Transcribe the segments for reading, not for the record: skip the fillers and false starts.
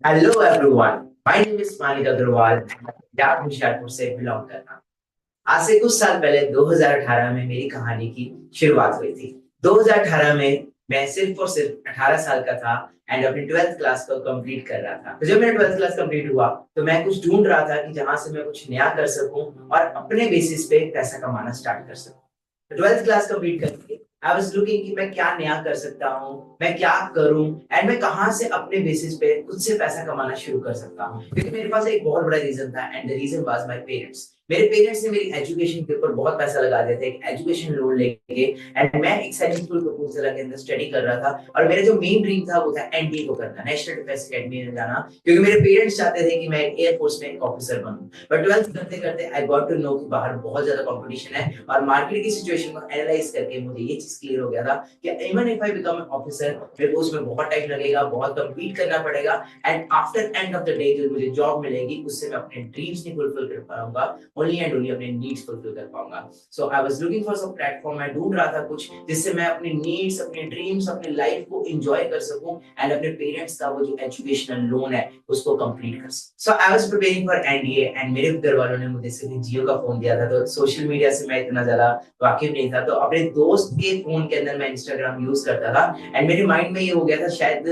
Hello everyone, my name is Manik Agarwal. Punjab Hoshiarpur से belong करता हूँ। आज से कुछ साल पहले 2018 में मेरी कहानी की शुरुआत हुई थी। 2018 में मैं सिर्फ और सिर्फ 18 साल का था एंड अपनी 12th क्लास को कंप्लीट कर रहा था। तो जब मेरा 12th क्लास कंप्लीट हुआ तो मैं कुछ ढूंढ रहा था कि जहां से मैं कुछ नया कर सकूं और अपने बेसिस पे पैसा कमाना स्टार्ट कर सकूं। 12th क्लास कंप्लीट करके आई वाज लुकिंग कि मैं क्या नया कर सकता हूँ, मैं क्या करूँ एंड मैं कहाँ से अपने बेसिस पे खुद से पैसा कमाना शुरू कर सकता हूँ। क्योंकि मेरे पास एक बहुत बड़ा रीजन था and the reason was my parents. मेरे पेरेंट्स ने मेरी एजुकेशन के ऊपर बहुत पैसा लगा दिया था, एक एजुकेशन लोन लेके। एंड मैं एक सक्सेसफुल प्रपोजल के अंदर स्टडी कर रहा था और मेरा जो मेन ड्रीम था वो था एनडीए को करना, नेशनल डिफेंस एकेडमी में जाना। क्योंकि मेरे पेरेंट्स चाहते थे कि मैं एयरफोर्स में एक ऑफिसर बनूं। बट 12th करते करते आई गॉट टू नो कि बाहर बहुत ज्यादा कंपटीशन है और मार्केट की सिचुएशन को एनालाइज करके मुझे ये चीज क्लियर हो गया था कि even if I become an officer, मेरे को उसमें बहुत टाइम लगेगा, बहुत कंपीट करना पड़ेगा and after end of the day जो मुझे जॉब मिलेगी उससे मैं अपने ड्रीम्स नहीं फुलफिल कर पाऊंगा, ओनली एंड ओनली अपने नीड्स फुलफिल कर पाऊंगा। So I was looking for some platform. मैं ढूंढ रहा था कुछ जिससे मैं अपने नीड्स, अपने ड्रीम्स, अपनी लाइफ को एंजॉय कर सकूं एंड अपने पेरेंट्स का वो जो एजुकेशनल लोन है उसको कंप्लीट कर सकूं। So I was preparing for NDA and मेरे घर वालों ने मुझे सिर्फ जियो का फोन दिया था, तो सोशल मीडिया से मैं इतना ज्यादा वाकिफ नहीं था। तो अपने दोस्त के फोन के अंदर मैं इंस्टाग्राम यूज करता था एंड मेरे माइंड में ये हो गया था शायद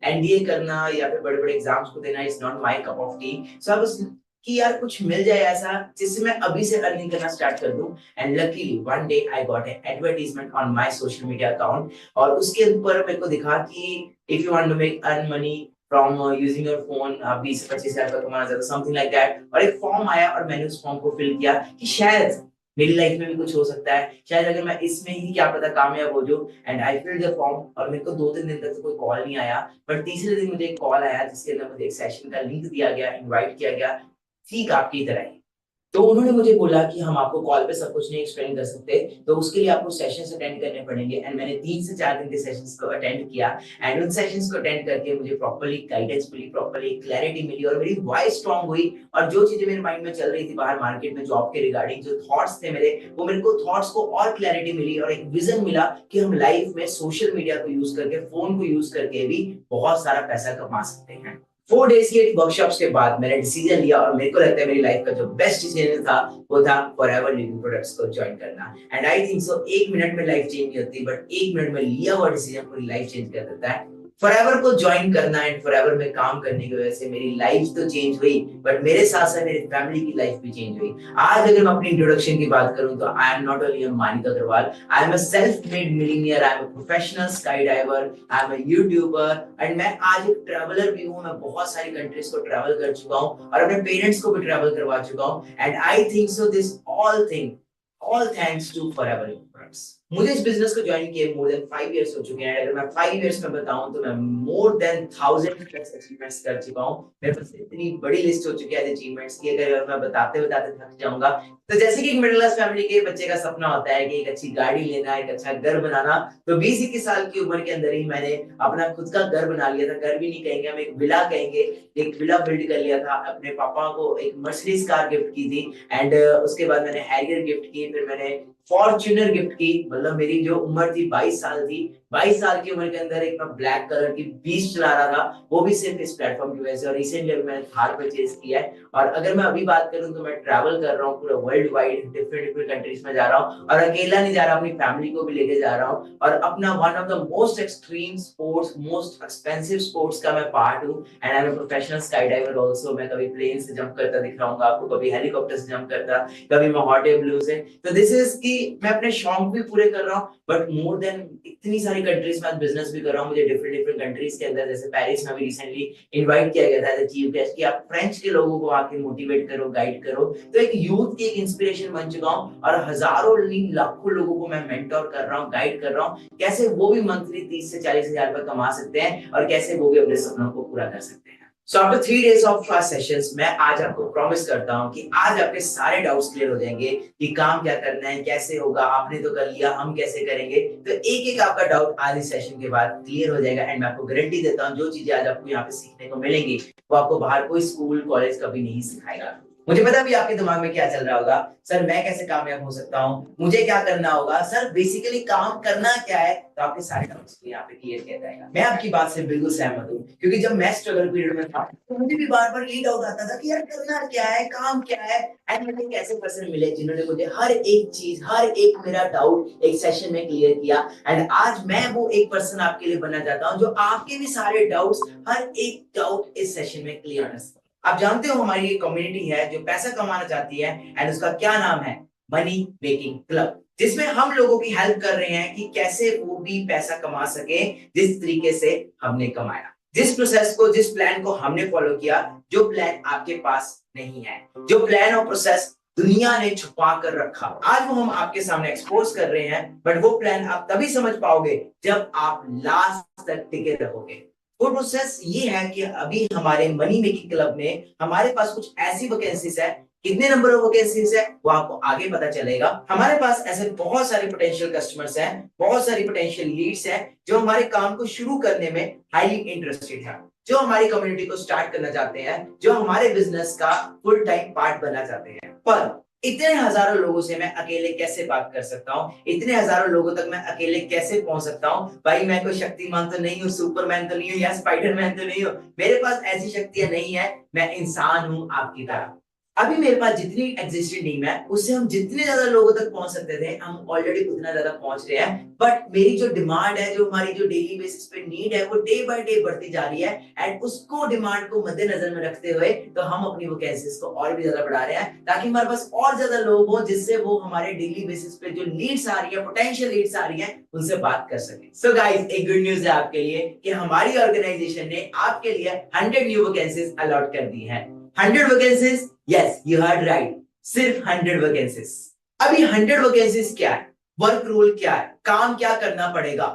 एनडीए करना या फिर बड़े बड़े एग्जाम्स को देना is not my cup of T. So I was कि यार कुछ मिल जाए ऐसा जिससे मैं अभी से अर्निंग करना स्टार्ट कर दूं। And luckily one day I got an advertisement on my social media account और उसके ऊपर मेरे को दिखा कि if you want to make earn money from using your phone, आप 20 से 25 हजार का कमाना चाहते हो, समथिंग लाइक दैट। और एक फॉर्म आया और मैंने उस फॉर्म को फिल किया कि शायद मेरी लाइफ में भी कुछ हो सकता है, शायद अगर मैं इसमें ही क्या पता कामयाब हो जाऊं। And I filled the form और मेरे को 2-3 दिन तक तो कोई कॉल नहीं आया। बट तीसरे दिन मुझे एक कॉल आया जिसके अंदर मुझे एक सेशन का लिंक दिया गया, इनवाइट किया गया, ठीक आपकी तरह ही। तो उन्होंने मुझे बोला कि हम आपको कॉल पे सब कुछ नहीं एक्सप्लेन कर सकते, तो उसके लिए आपको सेशंस अटेंड करने पड़ेंगे। एंड मैंने 3 से 4 दिन के सेशंस को अटेंड किया एंड उन सेशंस को अटेंड करके मुझे प्रॉपर्ली गाइडेंस मिली, प्रॉपर्ली क्लैरिटी मिली और मेरी वॉइस स्ट्रांग हुई। और जो चीजें मेरे माइंड में चल रही थी बाहर मार्केट में जॉब के रिगार्डिंग, जो थॉट्स थे मेरे, वो मेरे को थॉट्स को और क्लैरिटी मिली और एक विजन मिला कि हम लाइफ में सोशल मीडिया को यूज करके, फोन को यूज करके भी बहुत सारा पैसा कमा सकते हैं। 4 डेज की एक वर्कशॉप्स के बाद मैंने डिसीजन लिया और मेरे को लगता है मेरी लाइफ का जो बेस्ट डिसीजन था वो था फॉरएवर लिविंग प्रोडक्ट्स को ज्वाइन करना। And I think so 1 minute में लाइफ चेंज नहीं होती, बट 1 मिनट में लिया हुआ डिसीजन पूरी लाइफ चेंज कर देता है। फॉरएवर को ज्वाइन करना एंड फॉरएवर में काम करने की वजह से मेरी लाइफ तो चेंज हुई, बट मेरे साथ साथ मेरी फैमिली की लाइफ भी चेंज हुई। आज अगर मैं अपनी इंट्रोडक्शन की बात करूं तो I am not only a Manik Agarwal, I am a self made millionaire, I am a professional sky diver, I am a youtuber and मैं आज एक ट्रैवलर भी हूँ। मैं बहुत सारी कंट्रीज को ट्रैवल कर चुका हूँ और अपने पेरेंट्स को भी ट्रैवल करवा चुका हूँ। And I think so this all thanks to forever products. मुझे इस बिजनेस को ज्वाइन किए मोर देन 5 इयर्स हो चुके हैं। अगर मैं 5 इयर्स में बताऊं तो मैं मोर देन 1000+ अचीवमेंट्स कर चुका हूँ। मेरे पास इतनी बड़ी लिस्ट हो चुकी है अचीवमेंट्स की, अगर मैं बताते बताते थक जाऊंगा। तो जैसे कि एक मिडिल क्लास फैमिली के बच्चे का सपना होता है कि एक अच्छी गाड़ी लेना, एक अच्छा घर बनाना, तो 20-21 साल की उम्र के अंदर ही मैंने अपना खुद का घर बना लिया था। घर भी नहीं कहेंगे हम, एक विला कहेंगे। एक विला बिल्ड कर लिया था। अपने पापा को एक मर्सिडीज कार गिफ्ट की थी एंड उसके बाद मैंने हैरियर गिफ्ट की, फिर मैंने फॉर्च्यूनर गिफ्ट की। मतलब मेरी जो उम्र थी 22 साल थी, 22 साल की उम्र के अंदर एक मैं ब्लैक कलर की बीस्ट चला रहा था, वो भी सिर्फ इस प्लेटफॉर्म की वजह से। और रिसेंटली अभी मैंने थार परचेज किया है। और अगर मैं अभी बात करूं तो मैं ट्रैवल कर रहा हूँ पूरा world wide, different different countries में जा रहा हूँ और अकेला नहीं जा रहा, अपनी फैमिली को भी लेके जा रहा हूँ। और अपना one of the most extreme sports, most expensive sports का मैं पार्ट हूँ and I am a professional sky diver also. मैं कभी प्लेन से जंप करता दिख रहा हूँ आपको, कभी हेलीकॉप्टर से जंप करता, कभी मैं हॉट एयर ब्लू से। तो दिस इज कि मैं अपने शौक भी पूरे कर रहा हूँ, बट मोर देन इतनी सारी कंट्रीज में बिजनेस भी कर रहा हूँ। मुझे डिफरेंट डिफरेंट कंट्रीज के अंदर, जैसे पेरिस में भी रिसेंटली इनवाइट किया गया था एज अ चीफ गेस्ट कि आप फ्रेंच के लोगों को आके मोटिवेट करो, गाइड करो। तो एक यूथ की एक इंस्पिरेशन बन चुका हूँ और हजारों नहीं लाखों लोगों को मैं मेंटोर कर रहा हूँ, गाइड कर रहा हूँ, कैसे वो भी मंथली 30 से 40 हजार रुपए कमा सकते हैं और कैसे वो भी अपने सपनों को पूरा कर सकते हैं। So after 3 days of sessions मैं आज आपको प्रॉमिस करता हूँ कि आज आपके सारे डाउट्स क्लियर हो जाएंगे कि काम क्या करना है, कैसे होगा। आपने तो कर लिया, हम कैसे करेंगे। तो एक एक आपका डाउट आज इस सेशन के बाद क्लियर हो जाएगा एंड मैं आपको गारंटी देता हूँ जो चीजें आज आपको यहाँ पे सीखने को मिलेंगी वो आपको बाहर कोई स्कूल कॉलेज कभी नहीं सिखाएगा। मुझे पता भी आपके दिमाग में क्या चल रहा होगा, सर मैं कैसे कामयाब हो सकता हूँ, मुझे क्या करना होगा, सर बेसिकली काम करना क्या है। तो आपके सारे डाउट्स यहाँ पे क्लियर किया जाएगा। मैं आपकी बात से बिल्कुल सहमत हूँ, क्योंकि जब मैं स्ट्रगल पीरियड में था तो मुझे भी बार बार यही डाउट आता था कि यार करना क्या है, काम क्या है। एंड मुझे एक ऐसे पर्सन मिले जिन्होंने मुझे हर एक चीज, हर एक मेरा डाउट एक सेशन में क्लियर किया। एंड आज मैं वो एक पर्सन आपके लिए बनना चाहता हूँ जो आपके भी सारे डाउट्स, हर एक डाउट इस सेशन में क्लियर कर सके। आप जानते हो हमारी एक कम्युनिटी है जो पैसा कमाना चाहती है, एंड उसका क्या नाम है, मनी मेकिंग क्लब, जिसमें हम लोगों की हेल्प कर रहे हैं कि कैसे वो भी पैसा कमा सके जिस तरीके से हमने कमाया, जिस प्रोसेस को, जिस प्लान को हमने फॉलो किया, जो प्लान आपके पास नहीं है, जो प्लान और प्रोसेस दुनिया ने छुपा कर रखा, आज वो हम आपके सामने एक्सपोज कर रहे हैं। बट वो प्लान आप तभी समझ पाओगे जब आप लास्ट तक टिके रहोगे। वो प्रोसेस ये है कि अभी हमारे मनी मेकिंग क्लब में हमारे पास कुछ ऐसी वैकेंसीज है, कितने नंबर ऑफ वैकेंसीज है वो आपको आगे पता चलेगा। हमारे पास ऐसे बहुत सारे पोटेंशियल कस्टमर्स हैं, बहुत सारी पोटेंशियल लीड्स हैं जो हमारे काम को शुरू करने में हाईली इंटरेस्टेड है, जो हमारी कम्युनिटी को स्टार्ट करना चाहते हैं, जो हमारे बिजनेस का फुल टाइम पार्ट बनना चाहते हैं। पर इतने हजारों लोगों से मैं अकेले कैसे बात कर सकता हूँ, इतने हजारों लोगों तक मैं अकेले कैसे पहुंच सकता हूँ। भाई मैं कोई शक्तिमान तो नहीं हूँ, सुपरमैन तो नहीं हूँ, या स्पाइडरमैन तो नहीं हूँ, मेरे पास ऐसी शक्तियां नहीं है। मैं इंसान हूँ आपकी तरह। अभी मेरे पास जितनी एग्जिस्टिंग टीम है उससे हम जितने ज्यादा लोगों तक पहुंच सकते थे हम ऑलरेडी उतना ज्यादा पहुंच रहे हैं। बट मेरी जो डिमांड है, जो हमारी जो डेली बेसिस पे नीड है, वो डे बाय डे बढ़ती जा रही है। एंड उसको, डिमांड को मद्देनजर में रखते हुए तो हम अपनी वैकेंसीज को और भी ज्यादा बढ़ा रहे हैं, ताकि हमारे पास और ज्यादा लोग हो जिससे वो हमारे डेली बेसिस पे जो लीड्स आ रही है, पोटेंशियल लीड्स आ रही है, उनसे बात कर सके। सो गाइस, एक गुड न्यूज है आपके लिए कि हमारी ऑर्गेनाइजेशन ने आपके लिए 100 न्यू वैकेंसीज अलॉट कर दी है। 100 vacancies, yes you heard right, सिर्फ 100 वैकेंसीज। अभी 100 वैकेंसीज क्या है, वर्क रोल क्या है, काम क्या करना पड़ेगा,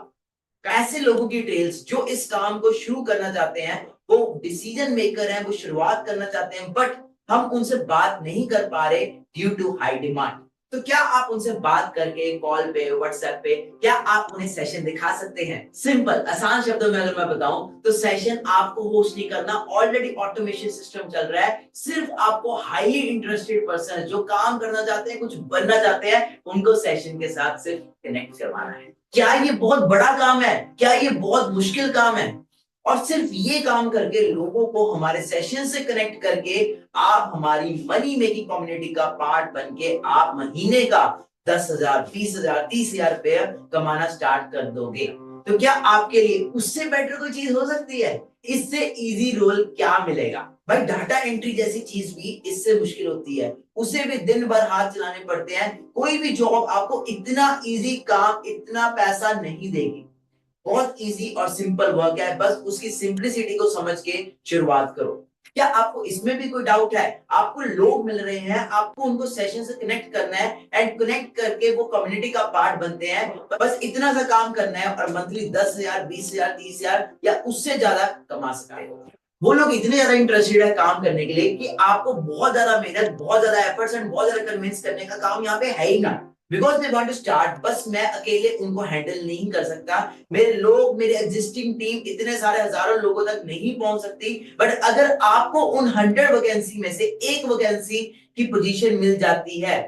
ऐसे लोगों की डिटेल्स जो इस काम को शुरू करना चाहते हैं, वो डिसीजन मेकर हैं, वो शुरुआत करना चाहते हैं, बट हम उनसे बात नहीं कर पा रहे ड्यू टू हाई डिमांड। तो क्या आप उनसे बात करके कॉल पे, व्हाट्सएप पे, क्या आप उन्हें सेशन दिखा सकते हैं? सिंपल, आसान शब्दों में अगर मैं बताऊं तो सेशन आपको होस्ट नहीं करना, ऑलरेडी ऑटोमेशन सिस्टम चल रहा है। सिर्फ आपको हाईली इंटरेस्टेड पर्सन जो काम करना चाहते हैं, कुछ बनना चाहते हैं, उनको सेशन के साथ सिर्फ कनेक्ट करवाना है। क्या ये बहुत बड़ा काम है? क्या ये बहुत मुश्किल काम है? और सिर्फ ये काम करके, लोगों को हमारे सेशन से कनेक्ट करके, आप हमारी मनी मेकिंग कम्युनिटी का पार्ट बन के आप महीने का 10,000, 20,000, 30,000 रुपया कमाना स्टार्ट कर दोगे। तो क्या आपके लिए उससे बेटर कोई चीज हो सकती है? इससे इजी रोल क्या मिलेगा? भाई डाटा एंट्री जैसी चीज भी इससे मुश्किल होती है, उसे भी दिन भर हाथ चलाने पड़ते हैं। कोई भी जॉब आपको इतना इजी काम, इतना पैसा नहीं देगी। बहुत इजी और सिंपल वर्क है, बस उसकी सिंपलिसिटी को समझ के शुरुआत करो। क्या आपको इसमें भी कोई डाउट है? आपको लोग मिल रहे हैं, आपको उनको सेशन से कनेक्ट करना है, एंड कनेक्ट करके वो कम्युनिटी का पार्ट बनते हैं। बस इतना सा काम करना है और मंथली 10,000, 20,000, 30,000 या उससे ज्यादा कमा सकते हो। वो लोग इतने ज्यादा इंटरेस्टेड है काम करने के लिए कि आपको बहुत ज्यादा मेहनत, बहुत ज्यादा एफर्ट्स एंड बहुत ज्यादा कन्विंस करने का काम यहाँ पे है ही ना। Because they want to start. बस मैं अकेले उनको हैंडल नहीं कर सकता, मेरे लोग, मेरे एग्जिस्टिंग टीम इतने सारे हजारों लोगों तक नहीं पहुंच सकती। बट अगर आपको उन 100 वैकेंसी में से एक वैकेंसी की पोजीशन मिल जाती है,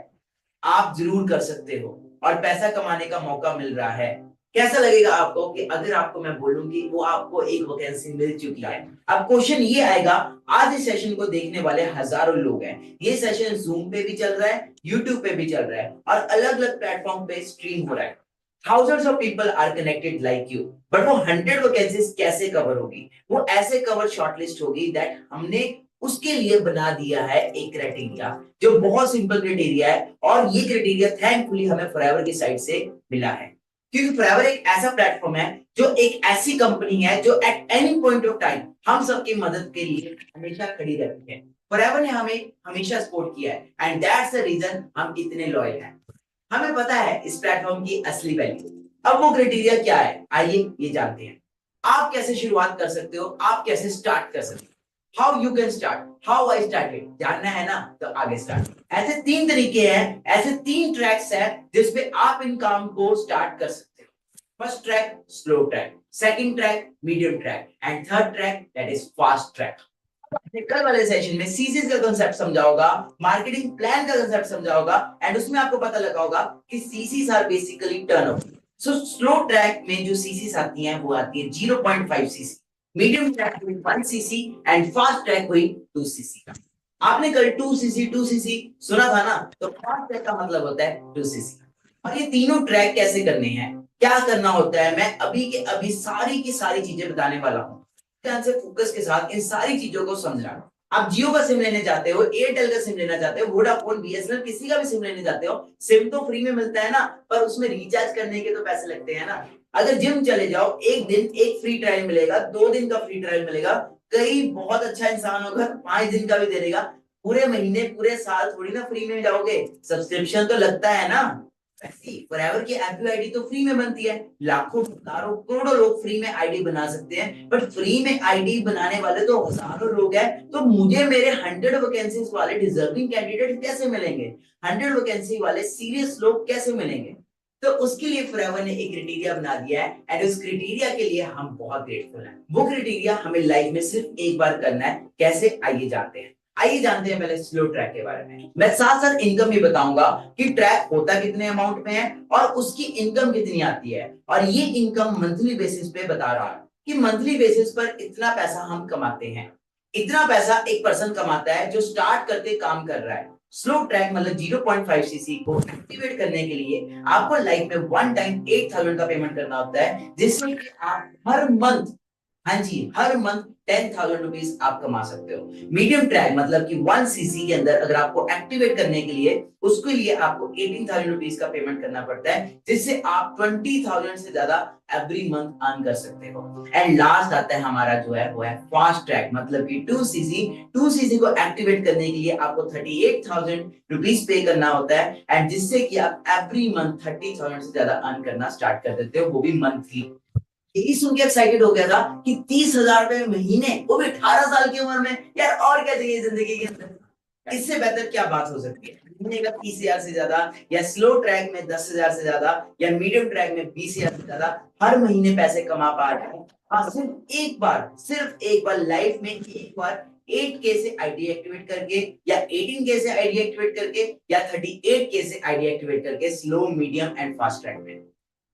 आप जरूर कर सकते हो और पैसा कमाने का मौका मिल रहा है। कैसा लगेगा आपको कि अगर आपको मैं बोलूं कि वो आपको एक वैकेंसी मिल चुकी है? अब क्वेश्चन ये आएगा, आज इस सेशन को देखने वाले हजारों लोग हैं, ये सेशन जूम पे भी चल रहा है, यूट्यूब पे भी चल रहा है और अलग अलग प्लेटफॉर्म पे स्ट्रीम हो रहा है। Thousands of people are connected like you, but वो 100 वैकेंसीज कैसे कवर होगी? वो ऐसे कवर शॉर्टलिस्ट होगी दैट हमने उसके लिए बना दिया है एक क्राइटेरिया, जो बहुत सिंपल क्राइटेरिया है। और ये क्राइटेरिया थैंकफुली हमें फॉरएवर की साइड से मिला है, क्योंकि फॉरएवर एक ऐसा प्लेटफॉर्म है, जो एक ऐसी कंपनी है जो at any point of time हम सबकी मदद के लिए हमेशा खड़ी रहती है। फॉरएवर ने हमें हमेशा सपोर्ट किया है, एंड दैट्स द रीजन हम इतने लॉयल हैं। हमें पता है इस प्लेटफॉर्म की असली वैल्यू। अब वो क्राइटेरिया क्या है, आइए ये जानते हैं। आप कैसे शुरुआत कर सकते हो, आप कैसे स्टार्ट कर सकते हो, how you can start, how I started, जानना है ना? तो आगे स्टार्ट। ऐसे 3 तरीके हैं, ऐसे 3 ट्रैक्स हैं जिसपे आप इन काम को स्टार्ट कर सकते हो। First track slow track, second track medium track, and third track that is fast track. कल वाले सेशन में सीसीस का कंसेप्ट समझा होगा, मार्केटिंग प्लान का कंसेप्ट समझा होगा, एंड उसमें आपको पता लगा होगा कि CCs are basically turnover. So slow track में जो सीसीस आती हैं वो आती है 0.5 सीसी, मीडियम ट्रैक हुई 1 सीसी, एंड फास्ट ट्रैक हुई 2 सीसी का। आपने कल 2 सीसी 2 सीसी सुना था ना, तो फास्ट ट्रैक का मतलब होता है 2 सीसी। और ये तीनों ट्रैक कैसे करने हैं, क्या करना होता है, मैं अभी के अभी सारी की सारी चीजें बताने वाला हूँ। ध्यान से फोकस के साथ इन सारी चीजों को समझना। आप जियो का सिम लेने जाते हो, एयरटेल का सिम लेना चाहते हो, वोडाफोन, बीएसएनएल, किसी का भी सिम लेने जाते हो, सिम तो फ्री में मिलता है ना, पर उसमें रिचार्ज करने के तो पैसे लगते हैं ना। अगर जिम चले जाओ, एक दिन एक फ्री ट्रायल मिलेगा, 2 दिन का फ्री ट्रायल मिलेगा, कई बहुत अच्छा इंसान होगा 5 दिन का भी दे देगा। पूरे महीने पूरे साल थोड़ी ना फ्री में जाओगे, सब्सक्रिप्शन तो लगता है ना। फॉरएवर की एफबी आईडी तो फ्री में बनती है, लाखों हजारों करोड़ों लोग फ्री में आईडी बना सकते हैं, बट फ्री में आईडी बनाने वाले तो हजारों लोग हैं। तो मुझे मेरे 100 वैकेंसीज वाले डिजर्विंग कैंडिडेट कैसे मिलेंगे, 100 वैकेंसी वाले सीरियस लोग कैसे मिलेंगे? तो उसके लिए फॉरएवर ने एक क्राइटेरिया बना दिया है, एंड उस क्राइटेरिया के लिए हम बहुत ग्रेटफुल हैं। वो क्राइटेरिया हमें लाइफ में सिर्फ एक बार करना है। कैसे, आइए जानते हैं। आइए जानते हैं पहले स्लो ट्रैक के बारे में। मैं साथ साथ इनकम भी बताऊंगा कि ट्रैक होता कितने अमाउंट में है और उसकी इनकम कितनी आती है, और ये इनकम मंथली बेसिस पे बता रहा है कि मंथली बेसिस पर इतना पैसा हम कमाते हैं। इतना पैसा एक पर्सन कमाता है जो स्टार्ट करके काम कर रहा है। स्लो ट्रैक मतलब 0.5 सीसी को एक्टिवेट करने के लिए आपको लाइफ में वन टाइम 8,000 का पेमेंट करना होता है, जिसमें कि आप हर मंथ, हाँ जी, हर मंथ 10,000 रुपीज आप कमा सकते हो। मीडियम ट्रैक मतलब कि 1 सीसी के अंदर अगर आपको एक्टिवेट करने के लिए, उसके लिए आपको 18,000 रुपीज का पेमेंट करना पड़ता है, जिससे आप 20,000 से ज्यादा एवरी मंथ अर्न कर सकते हो। एंड लास्ट आता है हमारा जो है वो है फास्ट ट्रैक मतलब कि 2 सीसी। 2 सीसी को एक्टिवेट करने के लिए आपको 38,000 रुपीज पे करना होता है, एंड जिससे कि आप एवरी मंथ 30,000 से ज्यादा अर्न करना स्टार्ट कर देते हो, वो भी मंथली। यही सुन के एक्साइटेड हो गया था कि 30,000 रुपए महीने, वो भी 18 साल की उम्र में, यार और क्या चाहिए जिंदगी के अंदर। इससे बेहतर क्या बात हो सकती है? महीने का 30,000 से ज्यादा, या स्लो ट्रैक में 10,000 से ज्यादा, या मीडियम ट्रैक में 20,000 से ज्यादा हर महीने पैसे कमा पा रहे हैं। हाँ, सिर्फ एक बार लाइफ में, एक बार 8K से आईडी एक्टिवेट करके, या 18K से आईडी एक्टिवेट करके, या 38K से आईडी एक्टिवेट करके, slow, medium and fast track में।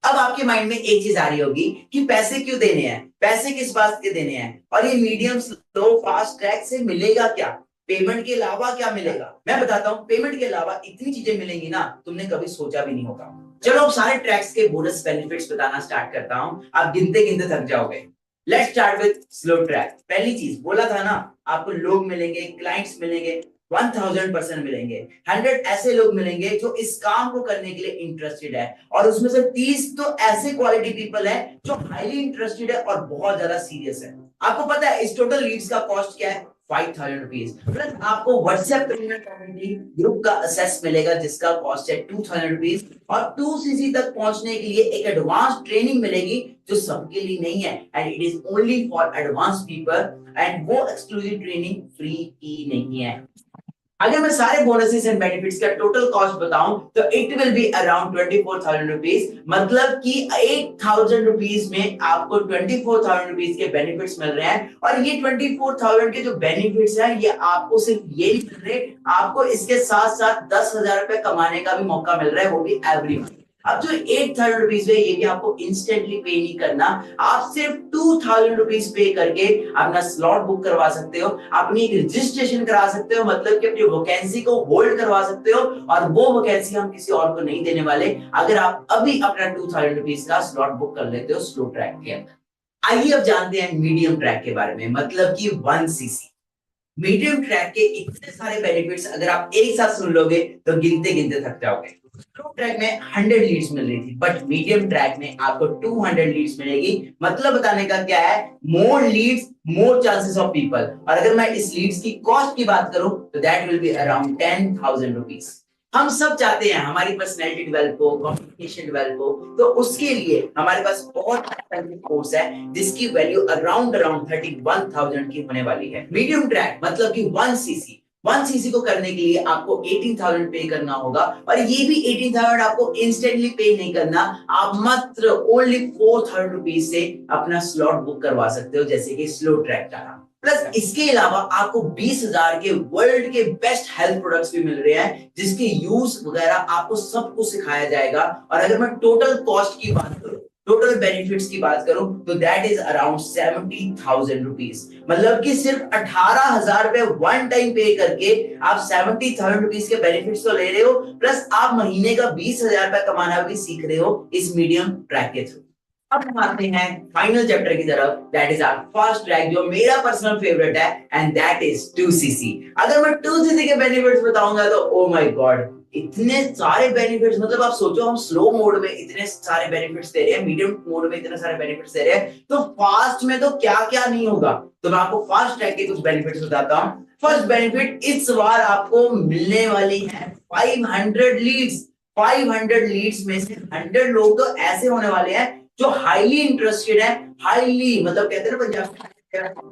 अब आपके माइंड में एक चीज आ रही होगी कि पैसे क्यों देने हैं, पैसे किस बात के देने हैं, और ये मीडियम, स्लो, फास्ट ट्रैक से मिलेगा क्या, पेमेंट के अलावा क्या मिलेगा? मैं बताता हूँ, पेमेंट के अलावा इतनी चीजें मिलेंगी ना, तुमने कभी सोचा भी नहीं होगा। चलो अब सारे ट्रैक्स के बोनस बेनिफिट्स बताना स्टार्ट करता हूँ, आप गिनते गिनते थक जाओगे। Let's start with slow track. पहली चीज बोला था ना, आपको लोग मिलेंगे, क्लाइंट्स मिलेंगे, 1000% मिलेंगे। 100 ऐसे लोग मिलेंगे जो इस काम को करने के लिए इंटरेस्टेड है, और उसमें से 30 तो ऐसे क्वालिटी पीपल है जो हाईली इंटरेस्टेड है और बहुत ज्यादा सीरियस है। आपको पता है इस टोटल लीड्स का कॉस्ट क्या है? 5,000 रुपीज। प्लस आपको व्हाट्सएप प्रीमियम कम्युनिटी ग्रुप का एक्सेस मिलेगा, जिसका कॉस्ट है 2,000 रुपीज, और 2 सीसी तक पहुंचने के लिए एक एडवांस ट्रेनिंग मिलेगी जो सबके लिए नहीं है, and it is only for advance people, and वो एक्सक्लूसिव ट्रेनिंग फ्री की नहीं है। अगर मैं सारे बोनसेस एंड बेनिफिट्स का टोटल कॉस्ट बताऊं तो it will be around 24,000 rupees, मतलब कि 8,000 रुपीज में आपको 24,000 रुपीज के बेनिफिट्स मिल रहे हैं। और ये 24,000 के जो बेनिफिट्स हैं, ये आपको सिर्फ ये नहीं मिल रहे, आपको इसके साथ साथ 10,000 रुपए कमाने का भी मौका मिल रहा है, वो भी एवरी मंथ। अब जो 8,000 रुपीज है, ये भी आपको इंस्टेंटली पे नहीं करना, आप सिर्फ 2,000 रुपीज पे करके अपना स्लॉट बुक करवा सकते हो, अपनी एक रजिस्ट्रेशन करा सकते हो, मतलब कि अपनी वैकेंसी को होल्ड करवा सकते हो, और वो वैकेंसी हम किसी और को नहीं देने वाले, अगर आप अभी अपना 2,000 रुपीज का स्लॉट बुक कर लेते हो स्लो ट्रैक के अंदर। आइए अब जानते हैं मीडियम ट्रैक के बारे में, मतलब कि 1 सीसी। मीडियम ट्रैक के इतने सारे बेनिफिट्स अगर आप एक साथ सुन लोगे तो गिनते गिनते थक जाओगे। स्लो ट्रैक में 100 लीड्स मिल रही थी, बट मीडियम ट्रैक में आपको 200 लीड्स मिलेगी। मतलब बताने का क्या है, मोर Leeds more chances of people. और अगर मैं इस लीड्स की कॉस्ट की बात करूं तो that will be around 10,000 rupees. हम सब चाहते हैं हमारी पर्सनैलिटी डेवलप हो, कम्युनिकेशन डेवलप हो, तो उसके लिए हमारे पास बहुत कोर्स है जिसकी वैल्यू अराउंड 31,000 की होने वाली है। मीडियम ट्रैक मतलब कि 1 सीसी, 1 सीसी को करने के लिए आपको 18,000 पे करना होगा, और ये भी 18,000 आपको इंस्टेंटली पे नहीं करना, आप मात्र ओनली 4,000 रुपीज से अपना स्लॉट बुक करवा सकते हो, जैसे कि स्लो ट्रैक का। प्लस इसके अलावा आपको 20,000 के वर्ल्ड के बेस्ट हेल्थ प्रोडक्ट्स भी मिल रहे हैं, जिसके यूज वगैरह आपको सब कुछ सिखाया जाएगा। और अगर मैं टोटल कॉस्ट की बात करूं, टोटल बेनिफिट्स की बात करूं, तो दैट इज अराउंड 70,000 रुपीज। मतलब कि सिर्फ 18,000 रुपए वन टाइम पे करके आप 70,000 रुपीज के बेनिफिट्स तो ले रहे हो, प्लस आप महीने का 20,000 रुपए कमाना भी सीख रहे हो इस मीडियम ट्रैक के थ्रू। अब हम आते हैं फाइनल चैप्टर की तरफ, that is our first track, जो मेरा पर्सनल फेवरेट है, एंड दैट इज 2cc। अगर मैं 2cc के बेनिफिट्स बताऊंगा तो ओ माय गॉड, इतने सारे बेनिफिट्स। मतलब आप सोचो, हम स्लो मोड में इतने सारे बेनिफिट्स दे रहे हैं, मीडियम मोड में इतने सारे बेनिफिट्स दे रहे हैं, तो फास्ट में तो क्या क्या नहीं होगा। तो मैं आपको फास्ट ट्रैक के कुछ बेनिफिट्स बताता हूं। फर्स्ट बेनिफिट, इस बार आपको मिलने वाली है 500 लीड्स। 500 लीड्स में से 100 लोग तो ऐसे होने वाले हैं जो हाईली इंटरेस्टेड है, हाईली मतलब कहते हैं ना Punjab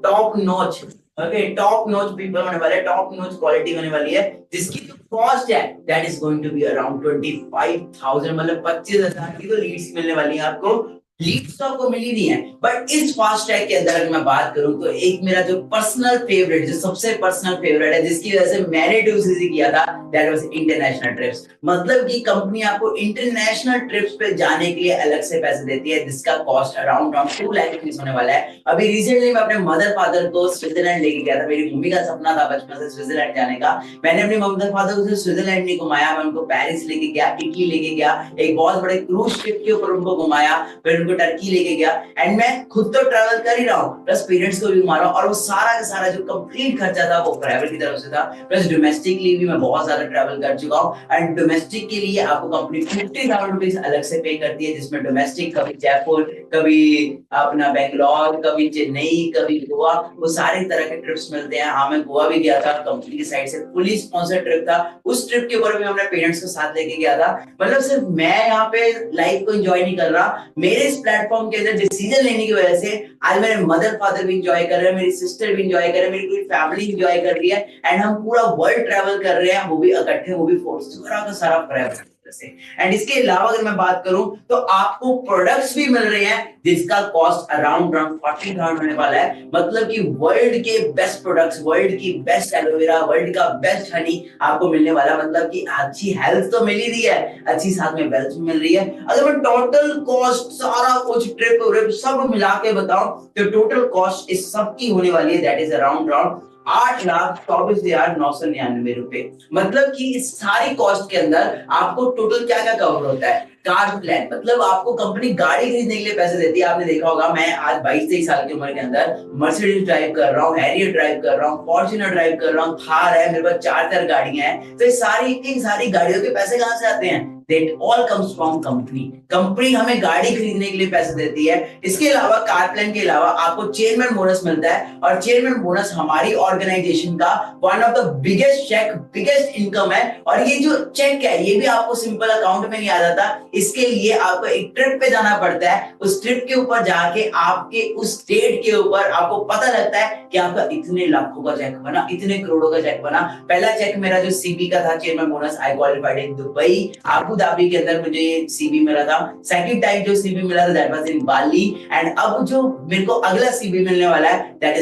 top notch, okay, top notch people होने वाले, टॉप नॉच क्वालिटी होने वाली है, जिसकी जो कॉस्ट है that is going to be around 25,000। मतलब 25,000 की तो लीड्स मिलने वाली है आपको। लीड्स तो आपको मिली नहीं है, बट इस फास्ट ट्रैक के अंदर अगर मैं बात करूं तो एक मेरा जो पर्सनल फेवरेट, जो सबसे पर्सनल फेवरेट है, जिसकी वजह से मैंने 2cc किया था, दैट वाज इंटरनेशनल ट्रिप्स। मतलब कि कंपनी आपको इंटरनेशनल ट्रिप्स पे जाने के लिए अलग से पैसे देती है, जिसका कॉस्ट अराउंड 2 लाख रुपीस होने वाला है। अभी रिसेंटली मैं अपने मदर फादर को स्विट्जरलैंड लेके गया था। मेरी मम्मी का सपना था बचपन से स्विट्जरलैंड जाने का। मैंने अपने मदर फादर को स्विट्जरलैंड नहीं घुमाया, मैं उनको पेरिस लेके गया, इटली लेके गया, एक बहुत बड़े क्रूज शिप के ऊपर उनको घुमाया, फिर उनको टर्की लेके गया। एंड मैं खुद तो ट्रैवल कर ही रहा हूँ, प्लस पेरेंट्स को भी घुमा रहा हूँ, और वो सारा का सारा जो कंप्लीट खर्चा था वो ट्रैवल की तरफ से था। प्लस डोमेस्टिकली भी मैं बहुत ज्यादा ट्रैवल कर चुका हूँ, एंड डोमेस्टिक के लिए आपको कंपनी 50,000 रुपीज अलग से पे करती है, जिसमें डोमेस्टिक कभी जयपुर, कभी अपना बेंगलोर, कभी चेन्नई, कभी गोवा, वो सारे तरह के ट्रिप्स मिलते हैं। हाँ, मैं गोवा भी गया था, कंपनी की साइड से फुली स्पॉन्सर्ड ट्रिप था। उस ट्रिप के ऊपर भी अपने पेरेंट्स को साथ लेके गया था। मतलब सिर्फ मैं यहाँ पे लाइफ को एंजॉय नहीं कर रहा, मेरे इस प्लेटफॉर्म के अंदर डिसीजन लेने की वजह से आज मेरे मदर फादर भी एंजॉय कर रहे हैं, मेरी सिस्टर भी एंजॉय कर रहे हैं, मेरी पूरी फैमिली एंजॉय कर रही है, एंड हम पूरा वर्ल्ड ट्रैवल कर रहे हैं, वो भी इकट्ठे, वो भी फोर्स का सारा ट्रैवल। एंड इसके अलावा अगर मैं बात करूं तो आपको प्रोडक्ट्स भी मिल रहे हैं, जिसका कॉस्ट अराउंड 40,000 होने वाला है। मतलब कि वर्ल्ड के बेस्ट प्रोडक्ट्स, वर्ल्ड की बेस्ट एलोवेरा, वर्ल्ड का बेस्ट हनी आपको मिलने वाला। मतलब कि अच्छी हेल्थ तो मिल ही रही है, अच्छी साथ में वेल्थ मिल रही है। अगर मैं टोटल कॉस्ट सारा कुछ ट्रिप सब मिला के बताऊं तो टोटल कॉस्ट इस सब की होने वाली है, दैट इज अराउंड 8,24,999 रुपए। मतलब कि इस सारी कॉस्ट के अंदर आपको टोटल क्या क्या कवर होता है। कार प्लान, मतलब आपको कंपनी गाड़ी खरीदने के लिए पैसे देती है। आपने देखा होगा, मैं आज 22-23 साल की उम्र के अंदर मर्सिडीज ड्राइव कर रहा हूँ, हैरियर ड्राइव कर रहा हूँ, फॉर्च्यूनर ड्राइव कर रहा हूँ, थार है, मेरे पास 4 गाड़ियां हैं। तो ये सारी गाड़ियों के पैसे कहां से आते हैं? That all comes from company। Company हमें गाड़ी खरीदने के लिए पैसे देती है। इसके अलावा कार प्लान के अलावा आपको चेयरमैन बोनस मिलता है, और चेयरमैन बोनस हमारी ऑर्गेनाइजेशन का one of the biggest cheque, biggest income है। और ये जो चेक है ये भी आपको सिंपल अकाउंट में नहीं आ जाता, इसके लिए आपको एक ट्रिप पे जाना पड़ता है। उस ट्रिप के ऊपर जाके आपके उस स्टेट के ऊपर आपको पता लगता है कि आपका इतने लाखों का चेक बना, इतने करोड़ों का चेक बना। पहला चेक मेरा जो सीबी का था, chairman bonus, I qualified in Dubai, Abu Dhabi के अंदर मुझे सीबी मिला था। सेकंड टाइम जो सीबी मिला था that was in Bali, and अब जो मेरे को अगला सीबी मिलने वाला है that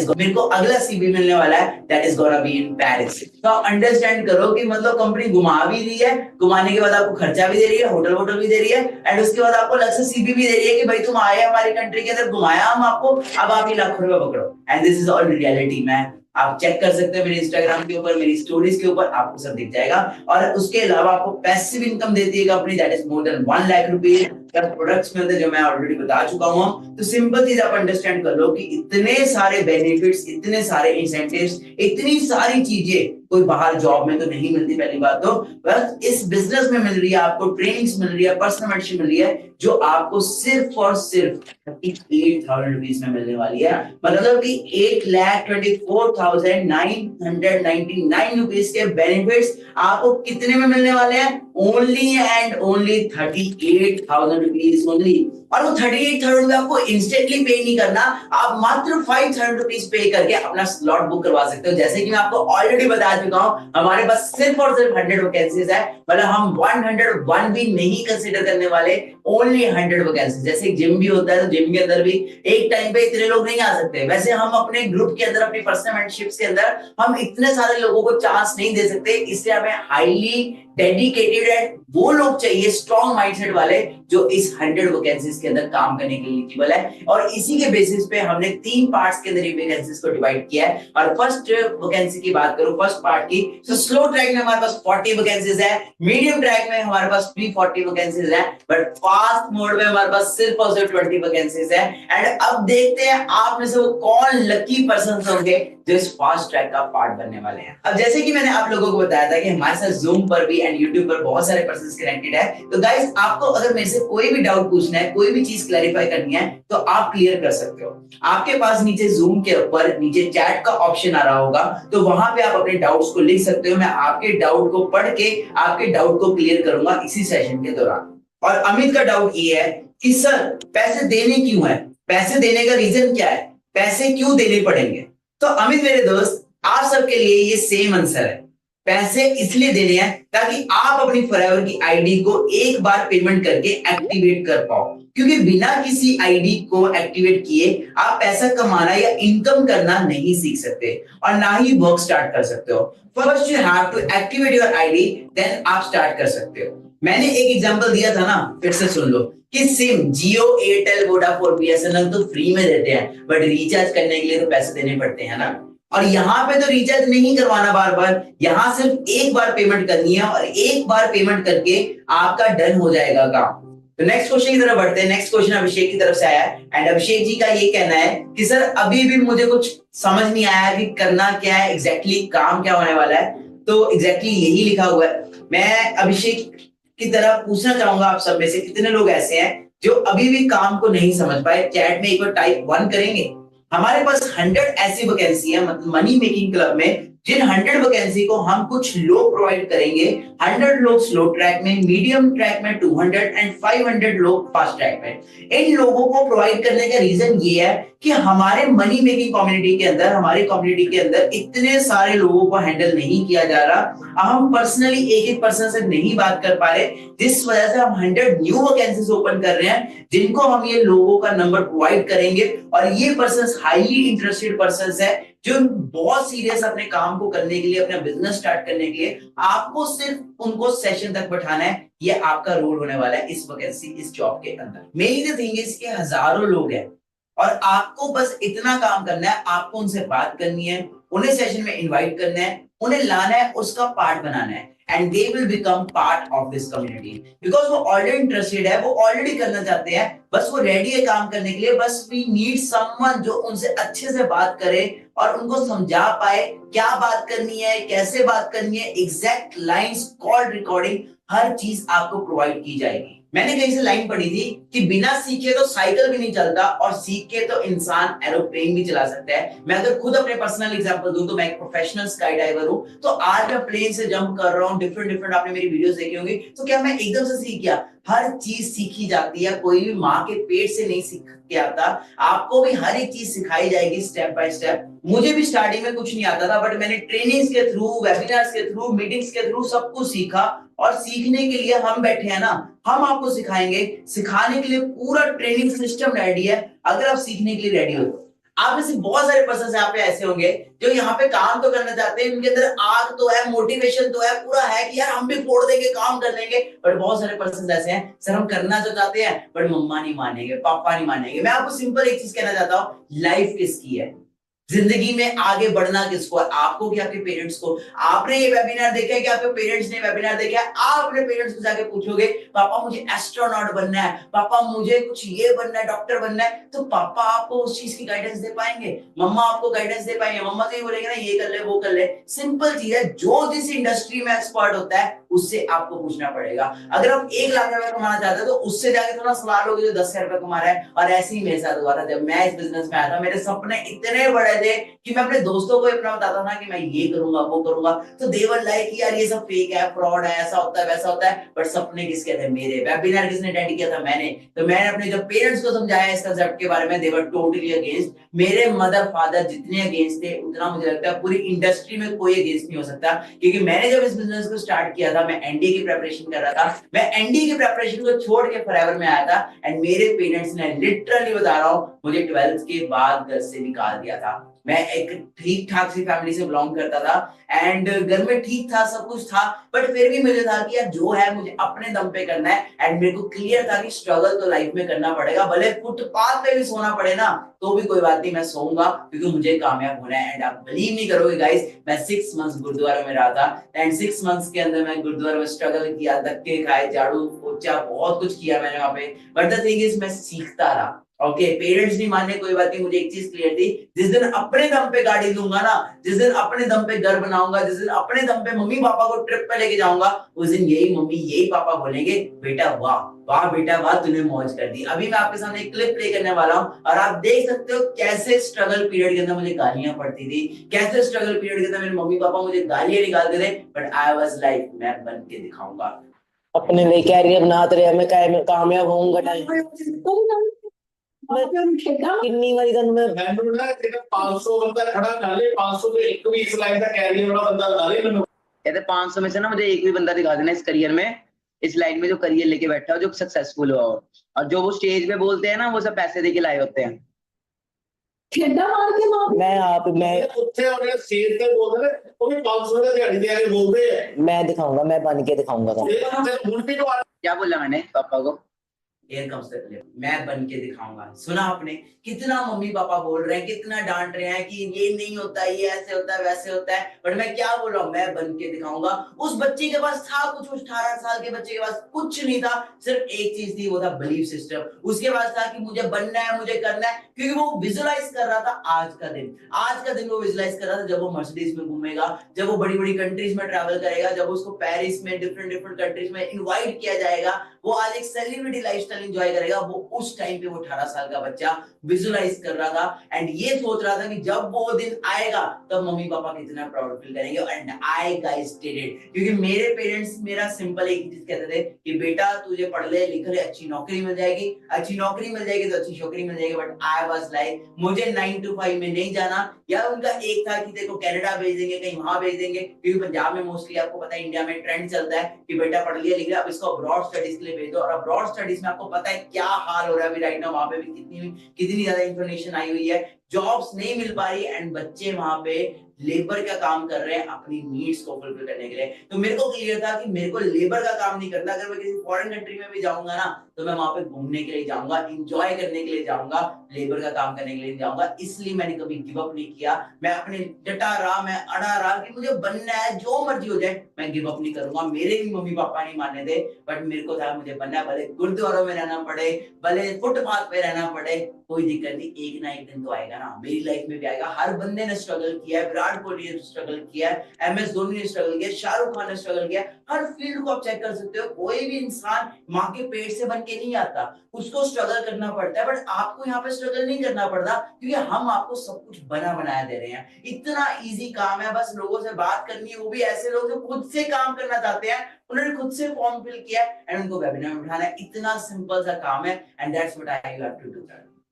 is gonna be in Paris. तो आप अंडरस्टैंड करो कि मतलब कंपनी घुमा भी रही है, घुमाने के बाद आपको खर्चा भी दे रही है, होटल वोटल भी दे रही है, एंड उसके बाद आपको अलग से सीबी भी दे रही है कि भाई तुम आए हमारी कंट्री के अंदर, घुमाया हम आपको, अब आप ये लाखों रुपए पकड़ो। And this is all reality. मैं आप चेक कर सकते हैं मेरे इंस्टाग्राम के ऊपर, मेरी स्टोरीज के ऊपर आपको सब दिख जाएगा। और उसके अलावा आपको पैसिव इनकम देती है company, that is more than 1 lakh rupees. Products मिलते हैं जो मैं ऑलरेडी बता चुका हूं। तो सिंपल चीज आप अंडरस्टैंड कर लो कि इतने सारे बेनिफिट्स, इतने सारे इंसेंटिव्स, इतनी सारी चीजें कोई बाहर जॉब में तो नहीं मिलती। पहली बात तो बस इस बिजनेस में मिल रही है, आपको ट्रेनिंग्स मिल रही है, पर्सनल मेंटरशिप मिल रही है, जो आपको सिर्फ और सिर्फ 38,000 रुपीस में मिलने वाली है। मतलब कि 8,24,999 रुपीस के बेनिफिट्स आपको कितने में मिलने वाले हैं? Only and only 38,000 rupees only. और वो 38,000 रुपए आपको इंस्टेंटली पे नहीं करना, आप मात्र 5,000 रुपीज पे करके अपना स्लॉट बुक करवा सकते हो। जैसे कि मैं आपको ऑलरेडी बता चुका हूं, हमारे पास सिर्फ और सिर्फ 100 वैकेंसीज है, मतलब हम 101 भी नहीं कंसीडर करने वाले, ओनली 100 वैकेंसीज। जैसे जिम भी होता है तो जिम के अंदर भी एक टाइम पे इतने लोग नहीं आ सकते, वैसे हम अपने ग्रुप के अंदर, अपनी पर्सनल मेंटरशिप्स के अंदर हम इतने सारे लोगों को चांस नहीं दे सकते, इसलिए हमें हाईली डेडिकेटेड एंड वो लोग चाहिए स्ट्रॉन्ग माइंडसेट वाले जो इस 100 वैकेंसीज के अंदर काम करने के लिए एलिजिबल है। और इसी के बेसिस पे हमने 3 पार्ट्स के अंदर ये वैकेंसीज को डिवाइड किया है। और फर्स्ट वैकेंसी की बात करूं, फर्स्ट पार्ट की, तो स्लो ट्रैक में हमारे पास 40 वैकेंसीज है, मीडियम ट्रैक में हमारे पास 340 वैकेंसीज है, बट फास्ट मोड में हमारे पास सिर्फ और सिर्फ 20 वैकेंसीज है। एंड अब देखते हैं आप में से वो कौन लकी पर्सन होंगे जो इस फास्ट ट्रैक का पार्ट बनने वाले हैं। अब जैसे कि मैंने आप लोगों को बताया था कि हमारे साथ जूम पर भी एंड यूट्यूब पर बहुत सारे पर्सन्स कनेक्टेड है, तो गाइस आपको अगर मेरे से कोई भी डाउट पूछना है, कोई भी चीज क्लैरिफाई करनी है, तो आप क्लियर कर सकते हो। आपके पास नीचे जूम के ऊपर नीचे चैट का ऑप्शन आ रहा होगा, तो वहां पे आप अपने डाउट्स को लिख सकते हो। मैं आपके डाउट को पढ़ के आपके डाउट को क्लियर करूंगा इसी सेशन के दौरान। और अमित का डाउट ये है कि सर पैसे देने क्यों है, पैसे देने का रीजन क्या है, पैसे क्यों देने पड़ेंगे? तो अमित मेरे दोस्त, आप सबके लिए ये सेम आंसर है। पैसे इसलिए देने हैं ताकि आप अपनी फॉरएवर की आईडी को एक बार पेमेंट करके एक्टिवेट कर पाओ, क्योंकि बिना किसी आईडी को एक्टिवेट किए आप पैसा कमाना या इनकम करना नहीं सीख सकते और ना ही वर्क स्टार्ट कर सकते हो। First you have to activate your ID, then आप स्टार्ट कर सकते हो। मैंने एक एग्जांपल दिया था ना, फिर से सुन लो कि सिम जियो, एयरटेल, वोडाफोन, बीएसएनएल तो फ्री में देते हैं, बट रिचार्ज करने के लिए तो पैसे देने पड़ते हैं ना। और यहाँ पे तो रिचार्ज नहीं करवाना बार बार, यहाँ सिर्फ एक बार पेमेंट करनी है और एक बार पेमेंट करके आपका डन हो जाएगा काम। तो नेक्स्ट क्वेश्चन की तरफ बढ़ते हैं। नेक्स्ट क्वेश्चन अभिषेक की तरफ से आया है एंड अभिषेक जी का ये कहना है कि सर अभी भी मुझे कुछ समझ नहीं आया कि करना क्या है, एग्जैक्टली काम क्या होने वाला है। तो एग्जैक्टली यही लिखा हुआ है। मैं अभिषेक की तरह पूछना चाहूंगा आप सब में से कितने लोग ऐसे हैं जो अभी भी काम को नहीं समझ पाए। चैट में एक बार टाइप 1 करेंगे। हमारे पास 100 ऐसी वैकेंसी है, मतलब मनी मेकिंग क्लब में, जिन 100 वैकेंसी को हम कुछ लोग प्रोवाइड करेंगे। 100 लोग स्लो ट्रैक में, मीडियम ट्रैक में 200 एंड 500 लोग फास्ट ट्रैक में। इन लोगों को प्रोवाइड करने का रीजन ये है कि हमारे मनी मेकिंग कम्युनिटी के अंदर, हमारी कम्युनिटी के अंदर इतने सारे लोगों को हैंडल नहीं किया जा रहा। हम पर्सनली एक एक पर्सन से नहीं बात कर पा रहे, जिस वजह से हम 100 न्यू वैकेंसीज ओपन कर रहे हैं, जिनको हम ये लोगों का नंबर प्रोवाइड करेंगे। और ये पर्सन हाईली इंटरेस्टेड पर्सन है जो बहुत सीरियस अपने काम को करने के लिए, अपना बिजनेस स्टार्ट करने के लिए। आपको सिर्फ उनको सेशन तक बैठाना है, ये आपका रोल होने वाला है इस वैकेंसी, इस जॉब के अंदर। मेरी द थिंग इज कि हजारों लोग हैं और आपको बस इतना काम करना है, आपको उनसे बात करनी है, उन्हें सेशन में इनवाइट करना है, उन्हें लाना है, उसका पार्ट बनाना है, and they will become part of this community. Because वो ऑलरेडी इंटरेस्टेड है, वो ऑलरेडी करना चाहते हैं, बस वो रेडी है काम करने के लिए। बस वी नीड समवन जो उनसे अच्छे से बात करे और उनको समझा पाए क्या बात करनी है, कैसे बात करनी है, एग्जैक्ट लाइंस, कॉल रिकॉर्डिंग, हर चीज आपको प्रोवाइड की जाएगी। मैंने कहीं से लाइन पढ़ी थी कि बिना सीखे तो साइकिल भी नहीं चलता और सीख के तो इंसान एरोप्लेन भी चला सकता है। मैं अगर खुद अपने पर्सनल एग्जांपल दूं तो मैं एक प्रोफेशनल स्काई डाइवर हूं। तो आज मैं प्लेन से जंप कर रहा हूं, डिफरेंट आपने मेरी वीडियोस देखी होंगी। तो क्या मैं एकदम से सीख गया? हर चीज सीखी जाती है, कोई भी माँ के पेट से नहीं सीख के आता। आपको भी हर एक चीज सिखाई जाएगी स्टेप बाय स्टेप। मुझे भी स्टार्टिंग में कुछ नहीं आता था, बट मैंने ट्रेनिंग्स के थ्रू, वेबिनार्स के थ्रू, मीटिंग्स के थ्रू सब कुछ सीखा। और सीखने के लिए हम बैठे हैं ना, हम आपको सिखाएंगे। सिखाने के लिए पूरा ट्रेनिंग सिस्टम रेडी है, अगर आप सीखने के लिए रेडी हो। आप में से बहुत सारे पर्सन यहाँ पे ऐसे होंगे जो यहाँ पे काम तो करना चाहते हैं, उनके अंदर आग तो है, मोटिवेशन तो है, पूरा है कि यार हम भी फोड़ देंगे, काम कर लेंगे। बट बहुत सारे पर्सन ऐसे हैं, सर हम करना तो चाहते हैं बट मम्मा नहीं मानेंगे, पापा नहीं मानेंगे। मैं आपको सिंपल एक चीज कहना चाहता हूँ, लाइफ किसकी है, जिंदगी में आगे बढ़ना किसको है, आपको कि आपके पेरेंट्स को? आपने ये वेबिनार देखा है कि आपके पेरेंट्स ने वेबिनार देखा है? आप अपने पेरेंट्स को जाके पूछोगे पापा मुझे एस्ट्रोनॉट बनना है, पापा मुझे कुछ ये बनना है, डॉक्टर बनना है, तो पापा आपको उस चीज की गाइडेंस दे पाएंगे? मम्मा आपको गाइडेंस दे पाएंगे? मम्मा तो ये बोलेंगे ना ये कर ले वो कर ले। सिंपल चीज है, जो जिस इंडस्ट्री में एक्सपर्ट होता है उससे आपको पूछना पड़ेगा। अगर आप 1 लाख रुपए कमाना चाहते हो तो उससे जाके थोड़ा सलाह लोगे जो 10,000 रुपए कमा रहा है। और ऐसे ही मेरे साथ हुआ था, जब मैं इस बिजनेस में आया था, मेरे सपने इतने बड़े कहते हैं कि मैं अपने दोस्तों को अपना बताता था कि मैं ये करूंगा वो करूंगा, तो दे वर लाइक यार ये सब फेक है, फ्रॉड है, ऐसा होता है वैसा होता है। बट सपने किसके थे? मेरे। वेबिनार किसने अटेंड किया था? मैंने। तो मैंने अपने जब पेरेंट्स को समझाया इस कंसेप्ट के बारे में, दे वर टोटली अगेंस्ट। मेरे मदर फादर जितने अगेंस्ट थे, उतना मुझे लगता है पूरी इंडस्ट्री में कोई अगेंस्ट नहीं हो सकता। क्योंकि मैंने जब इस बिजनेस को स्टार्ट किया था, मैं एनडीए की प्रिपरेशन कर रहा था, मैं एनडीए की प्रिपरेशन को छोड़ के फॉरएवर में आया था, एंड मेरे पेरेंट्स ने लिटरली बता रहा हूँ मुझे 12th के बाद घर से निकाल दिया था। मैं एक ठीक ठाक सी फैमिली से बिलोंग करता था, एंड घर में ठीक था, सब कुछ था, बट फिर भी मुझे था कि यार जो है मुझे अपने दम पे करना है। एंड मेरे को क्लियर था कि स्ट्रगल तो लाइफ में करना पड़ेगा, भले फुटपाथ पे भी सोना पड़े ना तो भी कोई बात नहीं, मैं सोऊंगा, क्योंकि मुझे कामयाब होना है। एंड आप बिलीव नहीं करोगे गाइस, मैं 6 मंथ्स गुरुद्वारा में रहा था, एंड 6 मंथ्स के अंदर मैं गुरुद्वारा में स्ट्रगल किया, धक्के खाए, झाड़ू पोछा, बहुत कुछ किया मैंने वहां पे। बट द थिंग इज मैं सीखता रहा। ओके, पेरेंट्स नहीं माने कोई बात नहीं, मुझे एक चीज क्लियर थी, जिस दिन अपने दम पे गाड़ी लूंगा ना, जिस दिन अपने दम पे घर बनाऊंगा, जिस दिन अपने दम पे मम्मी पापा को ट्रिप पे लेके जाऊंगा, उस दिन यही मम्मी यही पापा बोलेंगे, बेटा वाह वाह बेटा वाह, तूने मौज कर दी। अभी मैं आपके सामने एक क्लिप प्ले करने वाला हूं, और आप देख सकते हो कैसे स्ट्रगल पीरियड के अंदर मुझे गालियां पड़ती थी, कैसे स्ट्रगल पीरियड के अंदर मेरे मम्मी पापा मुझे गालियां निकालते थे, बट आई वाज लाइक मैं बन के दिखाऊंगा। अपने लिए कैरियर बनाते रहे, मैं कामयाब होऊंगा टाइम किन्नी वाली गन में ਮੈਨੂੰ ਨਾ ਜਿਹੜਾ 500 ਬੰਦਾ खड़ा कर ले, 500 तो एक भी इस लाइन का कैरियर वाला बंदा बता दे ਮੈਨੂੰ। कहते 500 में से ना मुझे एक भी बंदा दिखा देना इस करियर में, इस लाइन में जो करियर लेके बैठा हो, जो सक्सेसफुल हुआ हो। और जो वो स्टेज पे बोलते हैं ना, वो सब पैसे देके लाए होते हैं। खेड़ा मार के मार मैं आप मैं ਉੱਥੇ ਉਹਨੇ स्टेज पे बोल रहे वो भी 500 का दिहाड़ी दे के बोलते हैं। मैं दिखाऊंगा, मैं बन के दिखाऊंगा। क्या बोला मैंने पापा को? Here comes the clip. मैं बन के दिखाऊंगा। सुना आपने कितना मम्मी पापा बोल रहे हैं, कितना डांट रहे हैं कि ये नहीं होता, ये ऐसे होता है वैसे होता है, बट मैं क्या बोल रहा हूँ, मैं बन के दिखाऊंगा। उस बच्चे के पास था कुछ, 18 साल के बच्चे के पास कुछ नहीं था, सिर्फ एक चीज थी, वो था बिलीफ सिस्टम। उसके पास था कि मुझे बनना है, मुझे करना है, क्योंकि वो विजुअलाइज कर रहा था आज का दिन। आज का दिन वो विजुअलाइज कर रहा था जब वो मर्सिडीज में घूमेगा, जब वो बड़ी बड़ी कंट्रीज में ट्रैवल करेगा, जब उसको पेरिस में डिफरेंट डिफरेंट कंट्रीज में इनवाइट किया जाएगा, वो आज एक सेलिब्रिटी लाइफस्टाइल एंजॉय करेगा। वो उस टाइम पे वो 18 साल का बच्चा विजुअलाइज कर रहा था, एंड ये सोच रहा था कि जब वो दिन आएगा तब मम्मी पापा कितना प्राउड फील करेंगे। And I guys did it, क्योंकि मेरे पेरेंट्स मेरा सिंपल एक चीज कहते थे कि बेटा तुझे पढ़ ले लिख ले, अच्छी नौकरी मिल जाएगी, अच्छी नौकरी मिल जाएगी तो अच्छी छोकरी मिल जाएगी। बट आई वाज लाइक मुझे 9 to 5 में नहीं जाना। या उनका एक था कि देखो कनाडा भेज देंगे, कहीं वहां भेज देंगे, क्योंकि पंजाब में मोस्टली आपको पता है इंडिया में ट्रेंड चलता है कि बेटा पढ़ लिया लिख लिया, अब इसको अब्रॉड स्टडीज के लिए भेज दो। और अब्रॉड स्टडीज में आपको पता है क्या हाल हो रहा है अभी राइट नाउ, वहां पे भी कितनी ज्यादा इंफॉर्मेशन आई हुई है, जॉब्स नहीं मिल पा रही, एंड बच्चे वहां पे लेबर का काम कर रहे हैं अपनी नीड्स को फुलफिल करने के लिए। तो मेरे को क्लियर था कि मेरे को लेबर का काम नहीं करना। अगर मैं किसी फॉरेन कंट्री में भी जाऊंगा ना, तो मैं वहां पे घूमने के लिए जाऊंगा, एंजॉय करने के लिए जाऊंगा, लेबर का काम करने के लिए जाऊंगा। इसलिए मैंने कभी गिव अप नहीं किया। मैं अपने डटा रहा, मैं अड़ा रहा कि मुझे बनना है, जो मर्जी हो जाए मैं गिव अप नहीं करूंगा। मेरे भी मम्मी पापा नहीं माने थे, बट मेरे को था मुझे बनना है, भले गुरुद्वारों में रहना पड़े, भले फुटपाथ पे रहना पड़े, कोई दिक्कत नहीं, एक ना एक दिन तो आएगा ना, मेरी लाइफ में भी आएगा। हर बंदे ने स्ट्रगल किया है, विराट कोहली ने स्ट्रगल किया है, MS धोनी ने स्ट्रगल किया, शाहरुख खान ने स्ट्रगल किया। हर फील्ड को आप चेक कर सकते हो, कोई भी इंसान माँ के पेट से बन के नहीं आता, उसको स्ट्रगल करना पड़ता है। बट आपको यहाँ पे स्ट्रगल नहीं करना पड़ता, क्योंकि हम आपको सब कुछ बना बनाया दे रहे हैं। इतना इजी काम है, बस लोगों से बात करनी है, वो भी ऐसे लोग जो खुद से काम करना चाहते हैं, उन्होंने खुद से फॉर्म फिल किया एंड उनको वेबिनार में उठाना है। इतना सिंपल सा काम है, and that's what I have to do.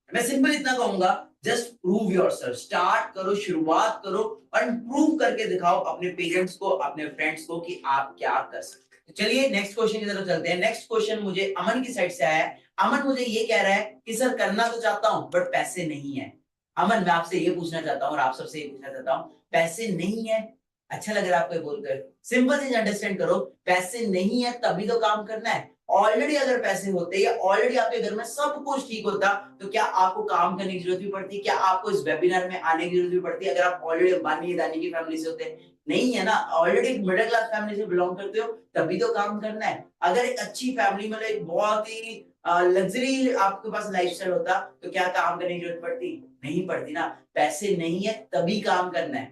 मैं सिंपल इतना कहूंगा, जस्ट प्रूव योरसेल्फ। स्टार्ट करो, शुरुआत करो, और प्रूव करके दिखाओ अपने पेरेंट्स को, अपने फ्रेंड्स को कि आप क्या कर सकते हैं। तो चलिए नेक्स्ट क्वेश्चन की तरफ चलते हैं। नेक्स्ट क्वेश्चन मुझे अमन की साइड से आया है। अमन मुझे ये कह रहा है कि सर करना तो चाहता हूं बट पैसे नहीं है। अमन मैं आपसे ये पूछना चाहता हूं और आप सबसे ये पूछना चाहता हूं, पैसे नहीं है, अच्छा लग रहा है आपको बोलकर? सिंपल चीज अंडरस्टैंड करो, पैसे नहीं है तभी तो काम करना है। ऑलरेडी अगर पैसे होते या ऑलरेडी आपके घर में सब कुछ ठीक होता, तो क्या आपको काम करने की जरूरत भी पड़ती? क्या आपको इस वेबिनार में आने की जरूरत भी पड़ती अगर आप ऑलरेडी अंबानी अदानी की फैमिली से होते? नहीं है ना, ऑलरेडी मिडिल क्लास फैमिली से बिलोंग करते हो, तभी तो काम करना है। अगर एक अच्छी फैमिली मतलब एक बहुत ही लग्जरी आपके पास लाइफस्टाइल होता, तो क्या काम करने की जरूरत पड़ती? नहीं पड़ती ना। पैसे नहीं है तभी काम करना है।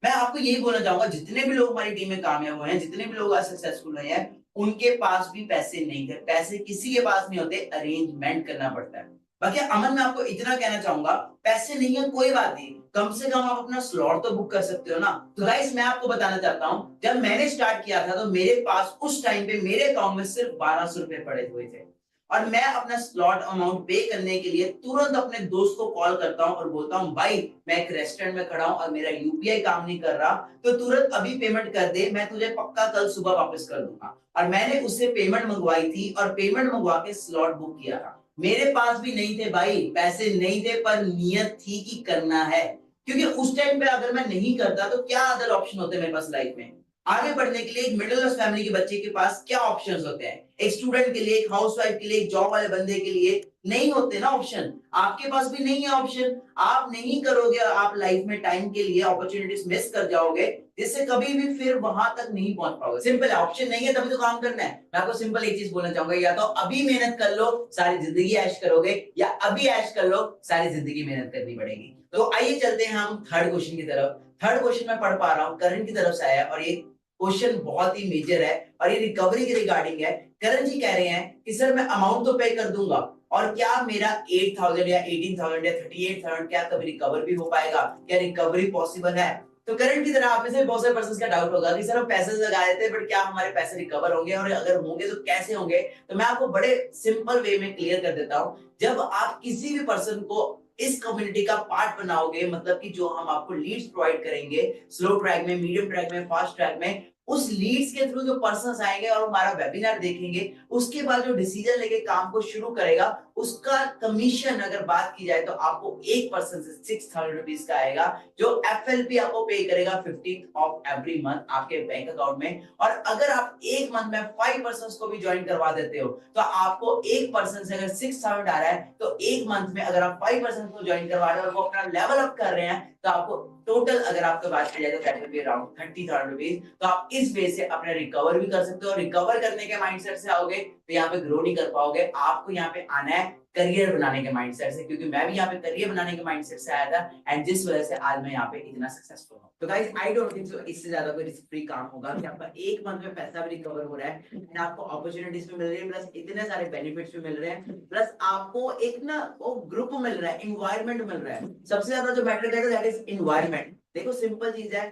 मैं आपको यही बोलना चाहूंगा, जितने भी लोग हमारी टीम में कामयाब हुए हैं, जितने भी लोग आज सक्सेसफुल हुए हैं, उनके पास भी पैसे नहीं थे। पैसे किसी के पास नहीं होते, अरेंजमेंट करना पड़ता है। बाकी अमन, मैं आपको इतना कहना चाहूंगा, पैसे नहीं है कोई बात नहीं, कम से कम आप अपना स्लॉट तो बुक कर सकते हो ना। तो गाइस, मैं आपको बताना चाहता हूँ, जब मैंने स्टार्ट किया था तो मेरे पास उस टाइम पे मेरे अकाउंट में सिर्फ 1200 रुपए पड़े हुए थे, और मैं अपना स्लॉट अमाउंट पे करने के लिए तुरंत अपने दोस्त को कॉल करता हूँ और बोलता हूँ, भाई मैं एक रेस्टोरेंट में खड़ा हूँ और मेरा यूपीआई काम नहीं कर रहा, तो तुरंत अभी पेमेंट कर दे, मैं तुझे पक्का कल सुबह वापस कर दूंगा। और मैंने उससे पेमेंट मंगवाई थी और पेमेंट मंगवा के स्लॉट बुक किया था। मेरे पास भी नहीं थे भाई, पैसे नहीं थे, पर नियत थी कि करना है, क्योंकि उस टाइम पे अगर मैं नहीं करता तो क्या अदर ऑप्शन होते मेरे पास लाइफ में। आगे बढ़ने के लिए एक मिडिल क्लास फैमिली के बच्चे के पास क्या ऑप्शंस होते हैं, एक स्टूडेंट के लिए, एक हाउसवाइफ के लिए, एक जॉब वाले बंदे के लिए नहीं होते ना ऑप्शन। आपके पास भी नहीं है ऑप्शन, आप नहीं करोगे, आप लाइफ में टाइम के लिए अपॉर्चुनिटीज मिस कर जाओगे, जिससे कभी भी फिर वहां तक नहीं पहुंच पाओगे। सिंपल है, ऑप्शन नहीं है तभी तो काम करना है। मैं आपको सिंपल एक चीज बोलना चाहूंगा, या तो अभी मेहनत कर लो, सारी जिंदगी ऐश करोगे, या अभी ऐश कर लो, सारी जिंदगी मेहनत करनी पड़ेगी। तो आइए चलते हैं हम थर्ड क्वेश्चन की तरफ। थर्ड क्वेश्चन मैं पढ़ पा रहा हूँ, करण की तरफ से आया, और ये क्वेश्चन बहुत ही मेजर है और ये रिकवरी के रिगार्डिंग है। करण जी कह रहे हैं कि सर मैं अमाउंट तो पे कर दूंगा, और क्या मेरा 8000 या 18000 या 38000 क्या कभी रिकवर भी हो पाएगा, क्या रिकवरी पॉसिबल है? तो करंट की तरह आप में से बहुत सारे पर्सन का डाउट होगा कि सर हम पैसे लगा देते हैं, बट क्या हमारे पैसे रिकवर होंगे, और अगर होंगे तो कैसे होंगे? तो मैं आपको बड़े सिंपल वे में क्लियर कर देता हूं। जब आप किसी भी पर्सन को इस कम्युनिटी का पार्ट बनाओगे, मतलब कि जो हम आपको लीड्स प्रोवाइड करेंगे, स्लो ट्रैक में, मीडियम ट्रैक में, फास्ट ट्रैक में, उस लीड्स के थ्रू जो पर्सन आएंगे और हमारा वेबिनार देखेंगे, उसके बाद जो डिसीजन लेके काम को शुरू करेगा, उसका कमीशन अगर बात की जाए तो आपको एक पर्सन से 6000 रुपीज का आएगा, जो एफएलपी आपको पे करेगा 15th ऑफ एवरी मंथ आपके बैंक अकाउंट में। और अगर आप एक मंथ में 5 पर्सन को भी ज्वाइन करवा देते हो, तो आपको एक पर्सन से अगर 6000 आ रहा है, तो एक मंथ में अगर आप 5 पर्सन को ज्वाइन करवा रहे हो और वो अपना लेवल अप कर रहे हैं, तो आपको टोटल अगर आपको बात की जाए तो that will be around 30,000 rupees. तो आप इस वे से अपने रिकवर भी कर सकते हो, रिकवर करने के माइंडसेट से आओगे तो यहाँ पे ग्रो नहीं कर पाओगे। आपको यहाँ पे आना है करियर बनाने के माइंडसेट से, क्योंकि मैं भी यहाँ पे करियर बनाने के माइंडसेट से आया था, एंड जिस वजह से आज मैं यहाँ पे इतना सक्सेसफुल हूँ। तो guys, I don't think so इससे ज्यादा कोई रिस्क फ्री काम होगा कि आपका एक मंथ में पैसा भी रिकवर हो रहा है, एंड आपको अपॉर्चुनिटीज भी मिल रही है, प्लस इतने सारे बेनिफिट्स भी मिल रहे हैं, प्लस आपको एक ना वो ग्रुप मिल रहा है, इन्वायरमेंट मिल रहा है। सबसे ज्यादा जो मैटर करता है दैट इज इन्वायरमेंट। देखो सिंपल चीज है,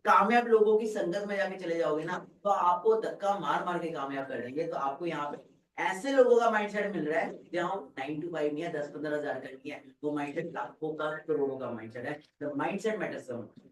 कामयाब लोगों की संगत में जाके चले जाओगे ना, तो आपको धक्का मार मार के कामयाब कर देंगे। तो आपको यहाँ पे ऐसे लोगों का माइंडसेट मिल रहा है जहाँ 9 to 5 नहीं है, 10-15 हजार का नहीं है, वो माइंडसेट लाखों का, करोड़ों का माइंडसेट है। The mindset matters so much.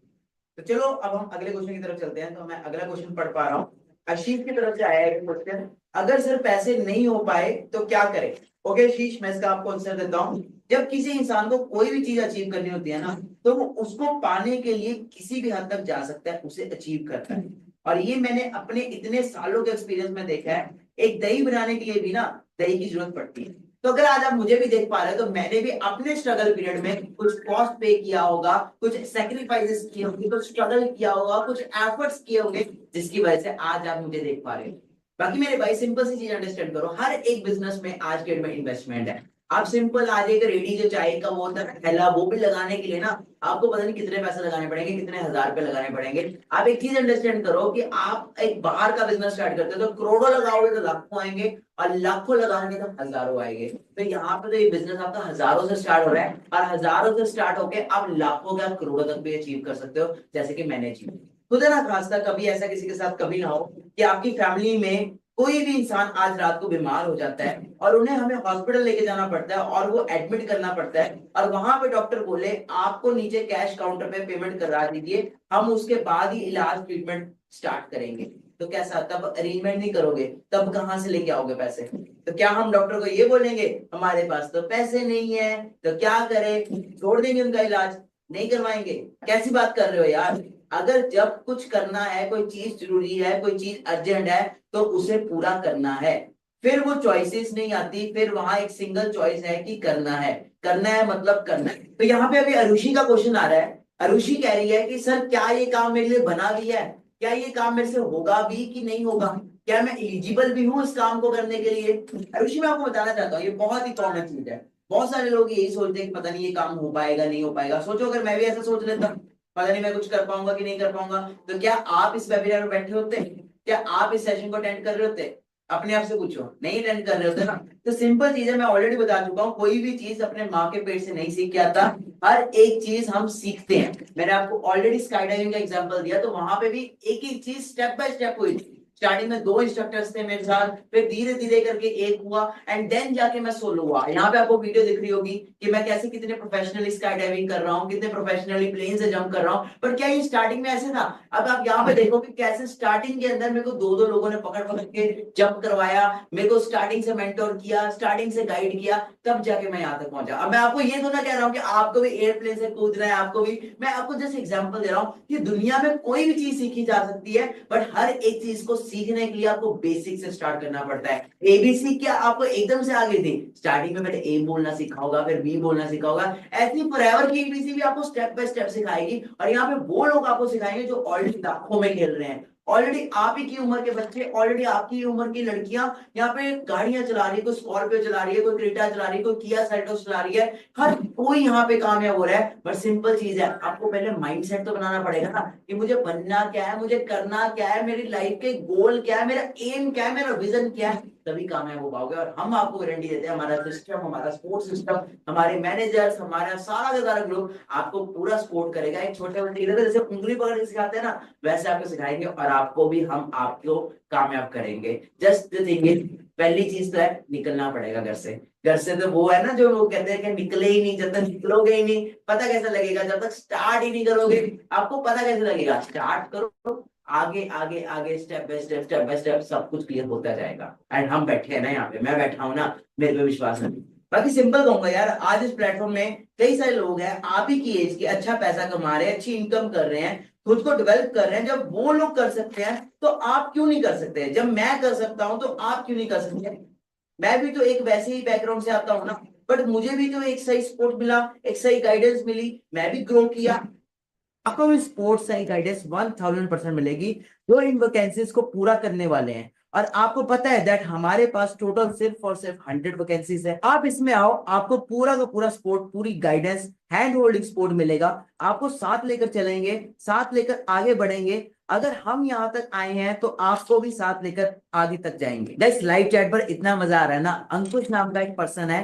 तो चलो अब हम अगले क्वेश्चन की तरफ चलते हैं। तो मैं अगला क्वेश्चन पढ़ पा रहा हूँ, आशीष की तरफ से आया है क्वेश्चन, अगर सर पैसे नहीं हो पाए तो क्या करें? ओके आशीष, मैं इसका आपको आंसर देता हूँ। जब किसी इंसान को कोई भी चीज अचीव करनी होती है ना, तो वो उसको पाने के लिए किसी भी हद तक जा सकता है, उसे अचीव करता है। और ये मैंने अपने इतने सालों के एक्सपीरियंस में देखा है। एक दही बनाने के लिए भी ना दही की जरूरत पड़ती है। तो अगर आज आप मुझे भी देख पा रहे हो, तो मैंने भी अपने स्ट्रगल पीरियड में कुछ कॉस्ट पे किया होगा, कुछ सेक्रीफाइसेस किए होंगे, कुछ स्ट्रगल किया होगा, कुछ एफर्ट्स किए होंगे, जिसकी वजह से आज आप मुझे देख पा रहे हो। बाकी मेरे भाई, सिंपल सी चीज अंडरस्टैंड करो, हर एक बिजनेस में आज के डेट में इन्वेस्टमेंट है। आप सिंपल आज एक रेडी जो चाय का वो होता है थैला, वो भी लगाने के लिए ना आपको पता नहीं कितने पैसे लगाने पड़ेंगे, कितने हजार रुपए लगाने पड़ेंगे। आप एक चीज अंडरस्टैंड करो कि आप एक बाहर का बिजनेस स्टार्ट करते हो तो करोड़ों लगाओगे तो लाखों आएंगे, और लाखों लगाओगे तो हजारों आएंगे। तो यहाँ पे तो ये बिजनेस आपका हजारों से स्टार्ट हो रहा है, और हजारों से स्टार्ट होके आप लाखों का करोड़ों तक भी अचीव कर सकते हो, जैसे कि मैंने अचीव। खुद ना खास कभी ऐसा किसी के साथ कभी ना हो कि आपकी फैमिली में कोई भी इंसान आज रात को बीमार हो जाता है और उन्हें हमें हॉस्पिटल लेके जाना पड़ता है, और वो एडमिट करना पड़ता है, और वहां पे डॉक्टर बोले आपको नीचे कैश काउंटर पे पेमेंट करा दीजिए, हम उसके बाद ही इलाज ट्रीटमेंट स्टार्ट करेंगे। तो कैसा, तब अरेंजमेंट नहीं करोगे, तब कहां से लेके आओगे पैसे? तो क्या हम डॉक्टर को ये बोलेंगे हमारे पास तो पैसे नहीं है, तो क्या करें, छोड़ देंगे उनका इलाज, नहीं करवाएंगे? कैसी बात कर रहे हो यार? अगर जब कुछ करना है, कोई चीज जरूरी है, कोई चीज अर्जेंट है, तो उसे पूरा करना है। फिर वो चॉइसेस नहीं आती, फिर वहां एक सिंगल चॉइस है कि करना है। करना है मतलब करना है। तो यहाँ पे अभी अरुषि का क्वेश्चन आ रहा है। अरुषि कह रही है कि सर क्या ये काम मेरे लिए बना भी है, क्या ये काम मेरे से होगा भी कि नहीं होगा, क्या मैं एलिजिबल भी हूँ इस काम को करने के लिए? अरुषि, मैं आपको बताना चाहता हूँ, ये बहुत ही कॉमन चीज है। बहुत सारे लोग यही सोचते हैं कि पता नहीं ये काम हो पाएगा नहीं हो पाएगा। सोचो अगर मैं भी ऐसा सोच लेता, पता नहीं मैं कुछ कर पाऊंगा कि नहीं कर पाऊंगा, तो क्या आप इस वेबिनार में बैठे होते? क्या आप इस सेशन को अटेंड कर रहे होते? अपने आप से पूछो, नहीं अटेंड कर रहे होते ना। तो सिंपल चीज है, मैं ऑलरेडी बता चुका हूँ, कोई भी चीज अपने माँ के पेट से नहीं सीख के आता, हर एक चीज हम सीखते हैं। मैंने आपको ऑलरेडी स्काई डाइविंग का एग्जांपल दिया, तो वहां पे भी एक एक चीज स्टेप बाय स्टेप हुई थी। स्टार्टिंग में 2 इंस्ट्रक्टर्स थे मेरे साथ, फिर धीरे धीरे करके एक हुआ, एंड देन जाके मैं सोलो हुआ। यहाँ पे आपको वीडियो दिख रही होगी कि मैं कैसे कितने प्रोफेशनली स्काई डाइविंग कर रहा हूँ, कितने प्रोफेशनली प्लेन से जंप कर रहा हूँ। पर क्या ये स्टार्टिंग में ऐसे था? अब आप यहाँ पे देखो कि कैसे स्टार्टिंग के अंदर मेरे को 2-2 लोगों ने पकड़ पकड़ के जंप करवाया, मेरे को स्टार्टिंग से मेंटोर किया, स्टार्टिंग से गाइड किया, तब जाके मैं यहाँ तक पहुंचा। अब मैं आपको ये तो ना कह रहा हूँ कि आपको भी एयरप्लेन से कूदना है, आपको भी, मैं आपको जस्ट एग्जांपल दे रहा हूँ कि दुनिया में कोई भी चीज सीखी जा सकती है, बट हर एक चीज को सीखने के लिए आपको बेसिक से स्टार्ट करना पड़ता है। एबीसी क्या आपको एकदम से आगे थी? स्टार्टिंग में मैंने ए बोलना सीखा होगा, फिर बी बोलना सीखा होगा, ऐसी फॉरएवर की एबीसी भी आपको स्टेप बाय स्टेप सिखाएगी। और यहाँ पे वो लोग आपको सिखाएंगे जो ऑलरेडी लाखों में खेल रहे हैं, ऑलरेडी आप ही की उम्र के बच्चे, ऑलरेडी आपकी उम्र की लड़कियां यहाँ पे गाड़ियां चला रही है, कोई स्कॉर्पियो चला रही है, कोई क्रेटा चला रही है, कोई किया सेल्टोस चला रही है, हर कोई यहाँ पे कामयाब हो रहा है। बट सिंपल चीज है, आपको पहले माइंडसेट तो बनाना पड़ेगा ना कि मुझे बनना क्या है, मुझे करना क्या है, मेरी लाइफ के गोल क्या है, मेरा एम क्या है, मेरा विजन क्या है, तभी कामयाब हो पाओगे। और हम आपको गारंटी देते हैं, हमारा सिस्टम, हमारा सपोर्ट सिस्टम, हमारे मैनेजर्स, हमारा सारा का सारा ग्रुप आपको पूरा सपोर्ट करेगा। एक छोटे बच्चे की तरह जैसे उंगली पकड़ के सिखाते हैं ना, वैसे आपको सिखाएंगे, और आपको भी हम आपको कामयाब करेंगे। जस्ट द थिंग इज, पहली चीज तो है निकलना पड़ेगा घर से। घर से तो वो है ना जो लोग कहते हैं कि निकले ही नहीं, जब तक निकलोगे ही नहीं पता कैसे लगेगा, जब तक स्टार्ट ही नहीं करोगे आपको पता कैसे लगेगा। स्टार्ट करो, आगे आगे आगे, step by step, step by step सब कुछ क्लियर होता जाएगा। एंड हम बैठे हैं ना यहाँ पे, मैं बैठा हूँ ना, मेरे पे विश्वास है। बाकी सिंपल कहूंगा यार, आज इस प्लेटफॉर्म में कई सारे लोग हैं आप ही की एज के, अच्छा पैसा कमा रहे हैं, अच्छी इनकम कर रहे हैं, खुद को डेवलप कर रहे हैं। जब वो लोग कर सकते हैं तो आप क्यों नहीं कर सकते? जब मैं कर सकता हूं तो आप क्यों नहीं कर सकते? मैं भी तो एक वैसे ही बैकग्राउंड से आता हूँ ना, बट मुझे भी तो एक सही सपोर्ट मिला, एक सही गाइडेंस मिली, मैं भी ग्रो किया। आपको भी स्पोर्ट्स सही गाइडेंस 1000% मिलेगी, जो इन वैकेंसीज को पूरा करने वाले हैं। और आपको पता है दैट हमारे पास टोटल सिर्फ और सिर्फ 100 वैकेंसीज है। आप इसमें आओ, आपको पूरा का पूरा सपोर्ट, पूरी गाइडेंस, हैंड होल्डिंग सपोर्ट मिलेगा। आपको साथ लेकर चलेंगे, साथ लेकर आगे बढ़ेंगे। अगर हम यहाँ तक आए हैं तो आपको भी साथ लेकर आगे तक जाएंगे। गाइस लाइव चैट पर इतना मजा आ रहा है ना, अंकुश नाम का एक पर्सन है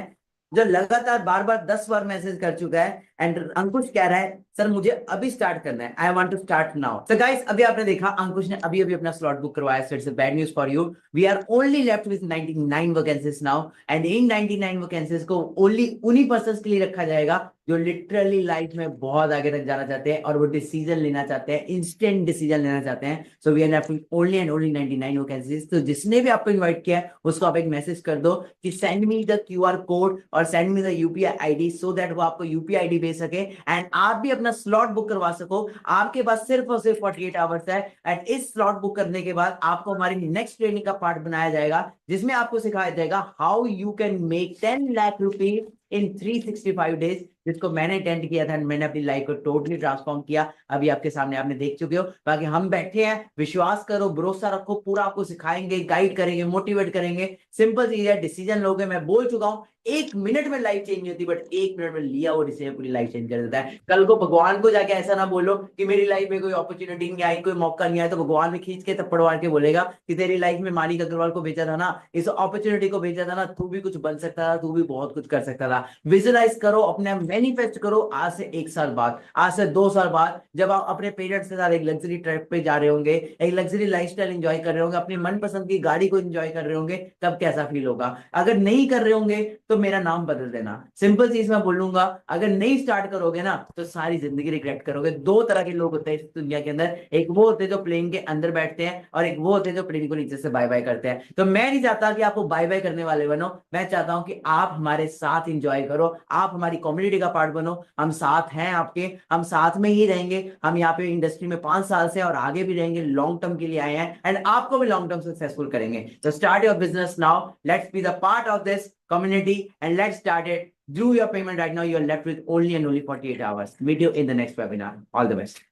जो लगातार बार बार 10 बार मैसेज कर चुका है, एंड अंकुश कह रहा है सर मुझे अभी स्टार्ट करना है, I want to start now. तो गाइस अभी आपने देखा अंकुश ने अभी अभी अपना स्लॉट बुक करवाया, so it's a bad news for you. We are only left with 99 vacancies now, and in 99 vacancies को ओनली उन्हीं पर्संस के लिए रखा जाएगा जो लिटरली लाइफ में बहुत आगे तक जाना चाहते हैं और वो डिसीजन लेना चाहते हैं, इंस्टेंट डिसीजन लेना चाहते हैं। So we are left with only and only 99 vacancies. तो जिसने भी आपको इनवाइट किया है उसको आप एक मैसेज कर दो कि send me the QR code और send me the UPI ID, so that वो आपको UPI ID भेज सके एंड आप भी अपना स्लॉट बुक करवा सको। आपके पास सिर्फ और सिर्फ 48 आवर्स है, एंड इस स्लॉट बुक करने के बाद आपको हमारी नेक्स्ट ट्रेनिंग का पार्ट बनाया जाएगा, जिसमें आपको सिखाया जाएगा how you can make 10 lakh rupees in 365 days, जिसको मैंने अटेंड किया था, मैंने अपनी लाइफ को टोटली ट्रांसफॉर्म किया। अभी आपके सामने आपने देख चुके हो। बाकी हम बैठे हैं, विश्वास करो, भरोसा रखो, पूरा आपको सिखाएंगे, गाइड करेंगे, मोटिवेट करेंगे। सिंपल चीज है, डिसीजन लोगे। मैं बोल चुका हूं 1 मिनट में लाइफ चेंज नहीं होती, बट 1 मिनट में लिया वो डिसीजन पूरी लाइफ चेंज कर देता है। कल को भगवान को जाके ऐसा ना बोलो कि मेरी लाइफ में कोई अपॉर्चुनिटी नहीं आई, कोई मौका नहीं आया, तो भगवान में खींच के थप्पड़ मार के बोलेगा कि तेरी लाइफ में मानिक अग्रवाल को भेजा था ना, इस अपॉर्चुनिटी को भेजा था ना, तू भी कुछ बन सकता था, तू भी बहुत कुछ कर सकता था। विजुअलाइज करो, अपने मैनिफेस्ट करो, आज से 1 साल बाद, आज से 2 साल बाद, जब आप अपने पेरेंट्स के साथ एक लग्जरी ट्रिप पे जा रहे होंगे, एक लग्जरी लाइफस्टाइल एंजॉय कर रहे होंगे, अपनी मनपसंद की गाड़ी को एंजॉय कर रहे होंगे, तब कैसा फील होगा। अगर नहीं कर रहे होंगे तो मेरा नाम बदल देना। सिंपल चीज मैं बोलूंगा, अगर नहीं स्टार्ट करोगे ना तो सारी जिंदगी रिग्रेट करोगे। 2 तरह के लोग होते हैं इस दुनिया के अंदर, एक वो होते हैं जो प्लेन के अंदर बैठते हैं, और एक वो होते हैं जो प्लेन को नीचे से बाय बाय करते हैं। तो मैं नहीं चाहता कि आपको बाय बाय करने वाले बनो, मैं चाहता हूं कि आप हमारे साथ इंजॉय करो, आप हमारी कम्युनिटी का पार्ट बनो। हम साथ हैं आपके, हम साथ में ही रहेंगे। हम यहाँ पे इंडस्ट्री में 5 साल से और आगे भी रहेंगे, लॉन्ग टर्म के लिए आए हैं, एंड आपको भी लॉन्ग टर्म सक्सेसफुल करेंगे। तो start your business now, let's be the part of this community and let's start it. Do your payment right now. You are left with only and only 48 hours. Meet you in the next webinar. All the best.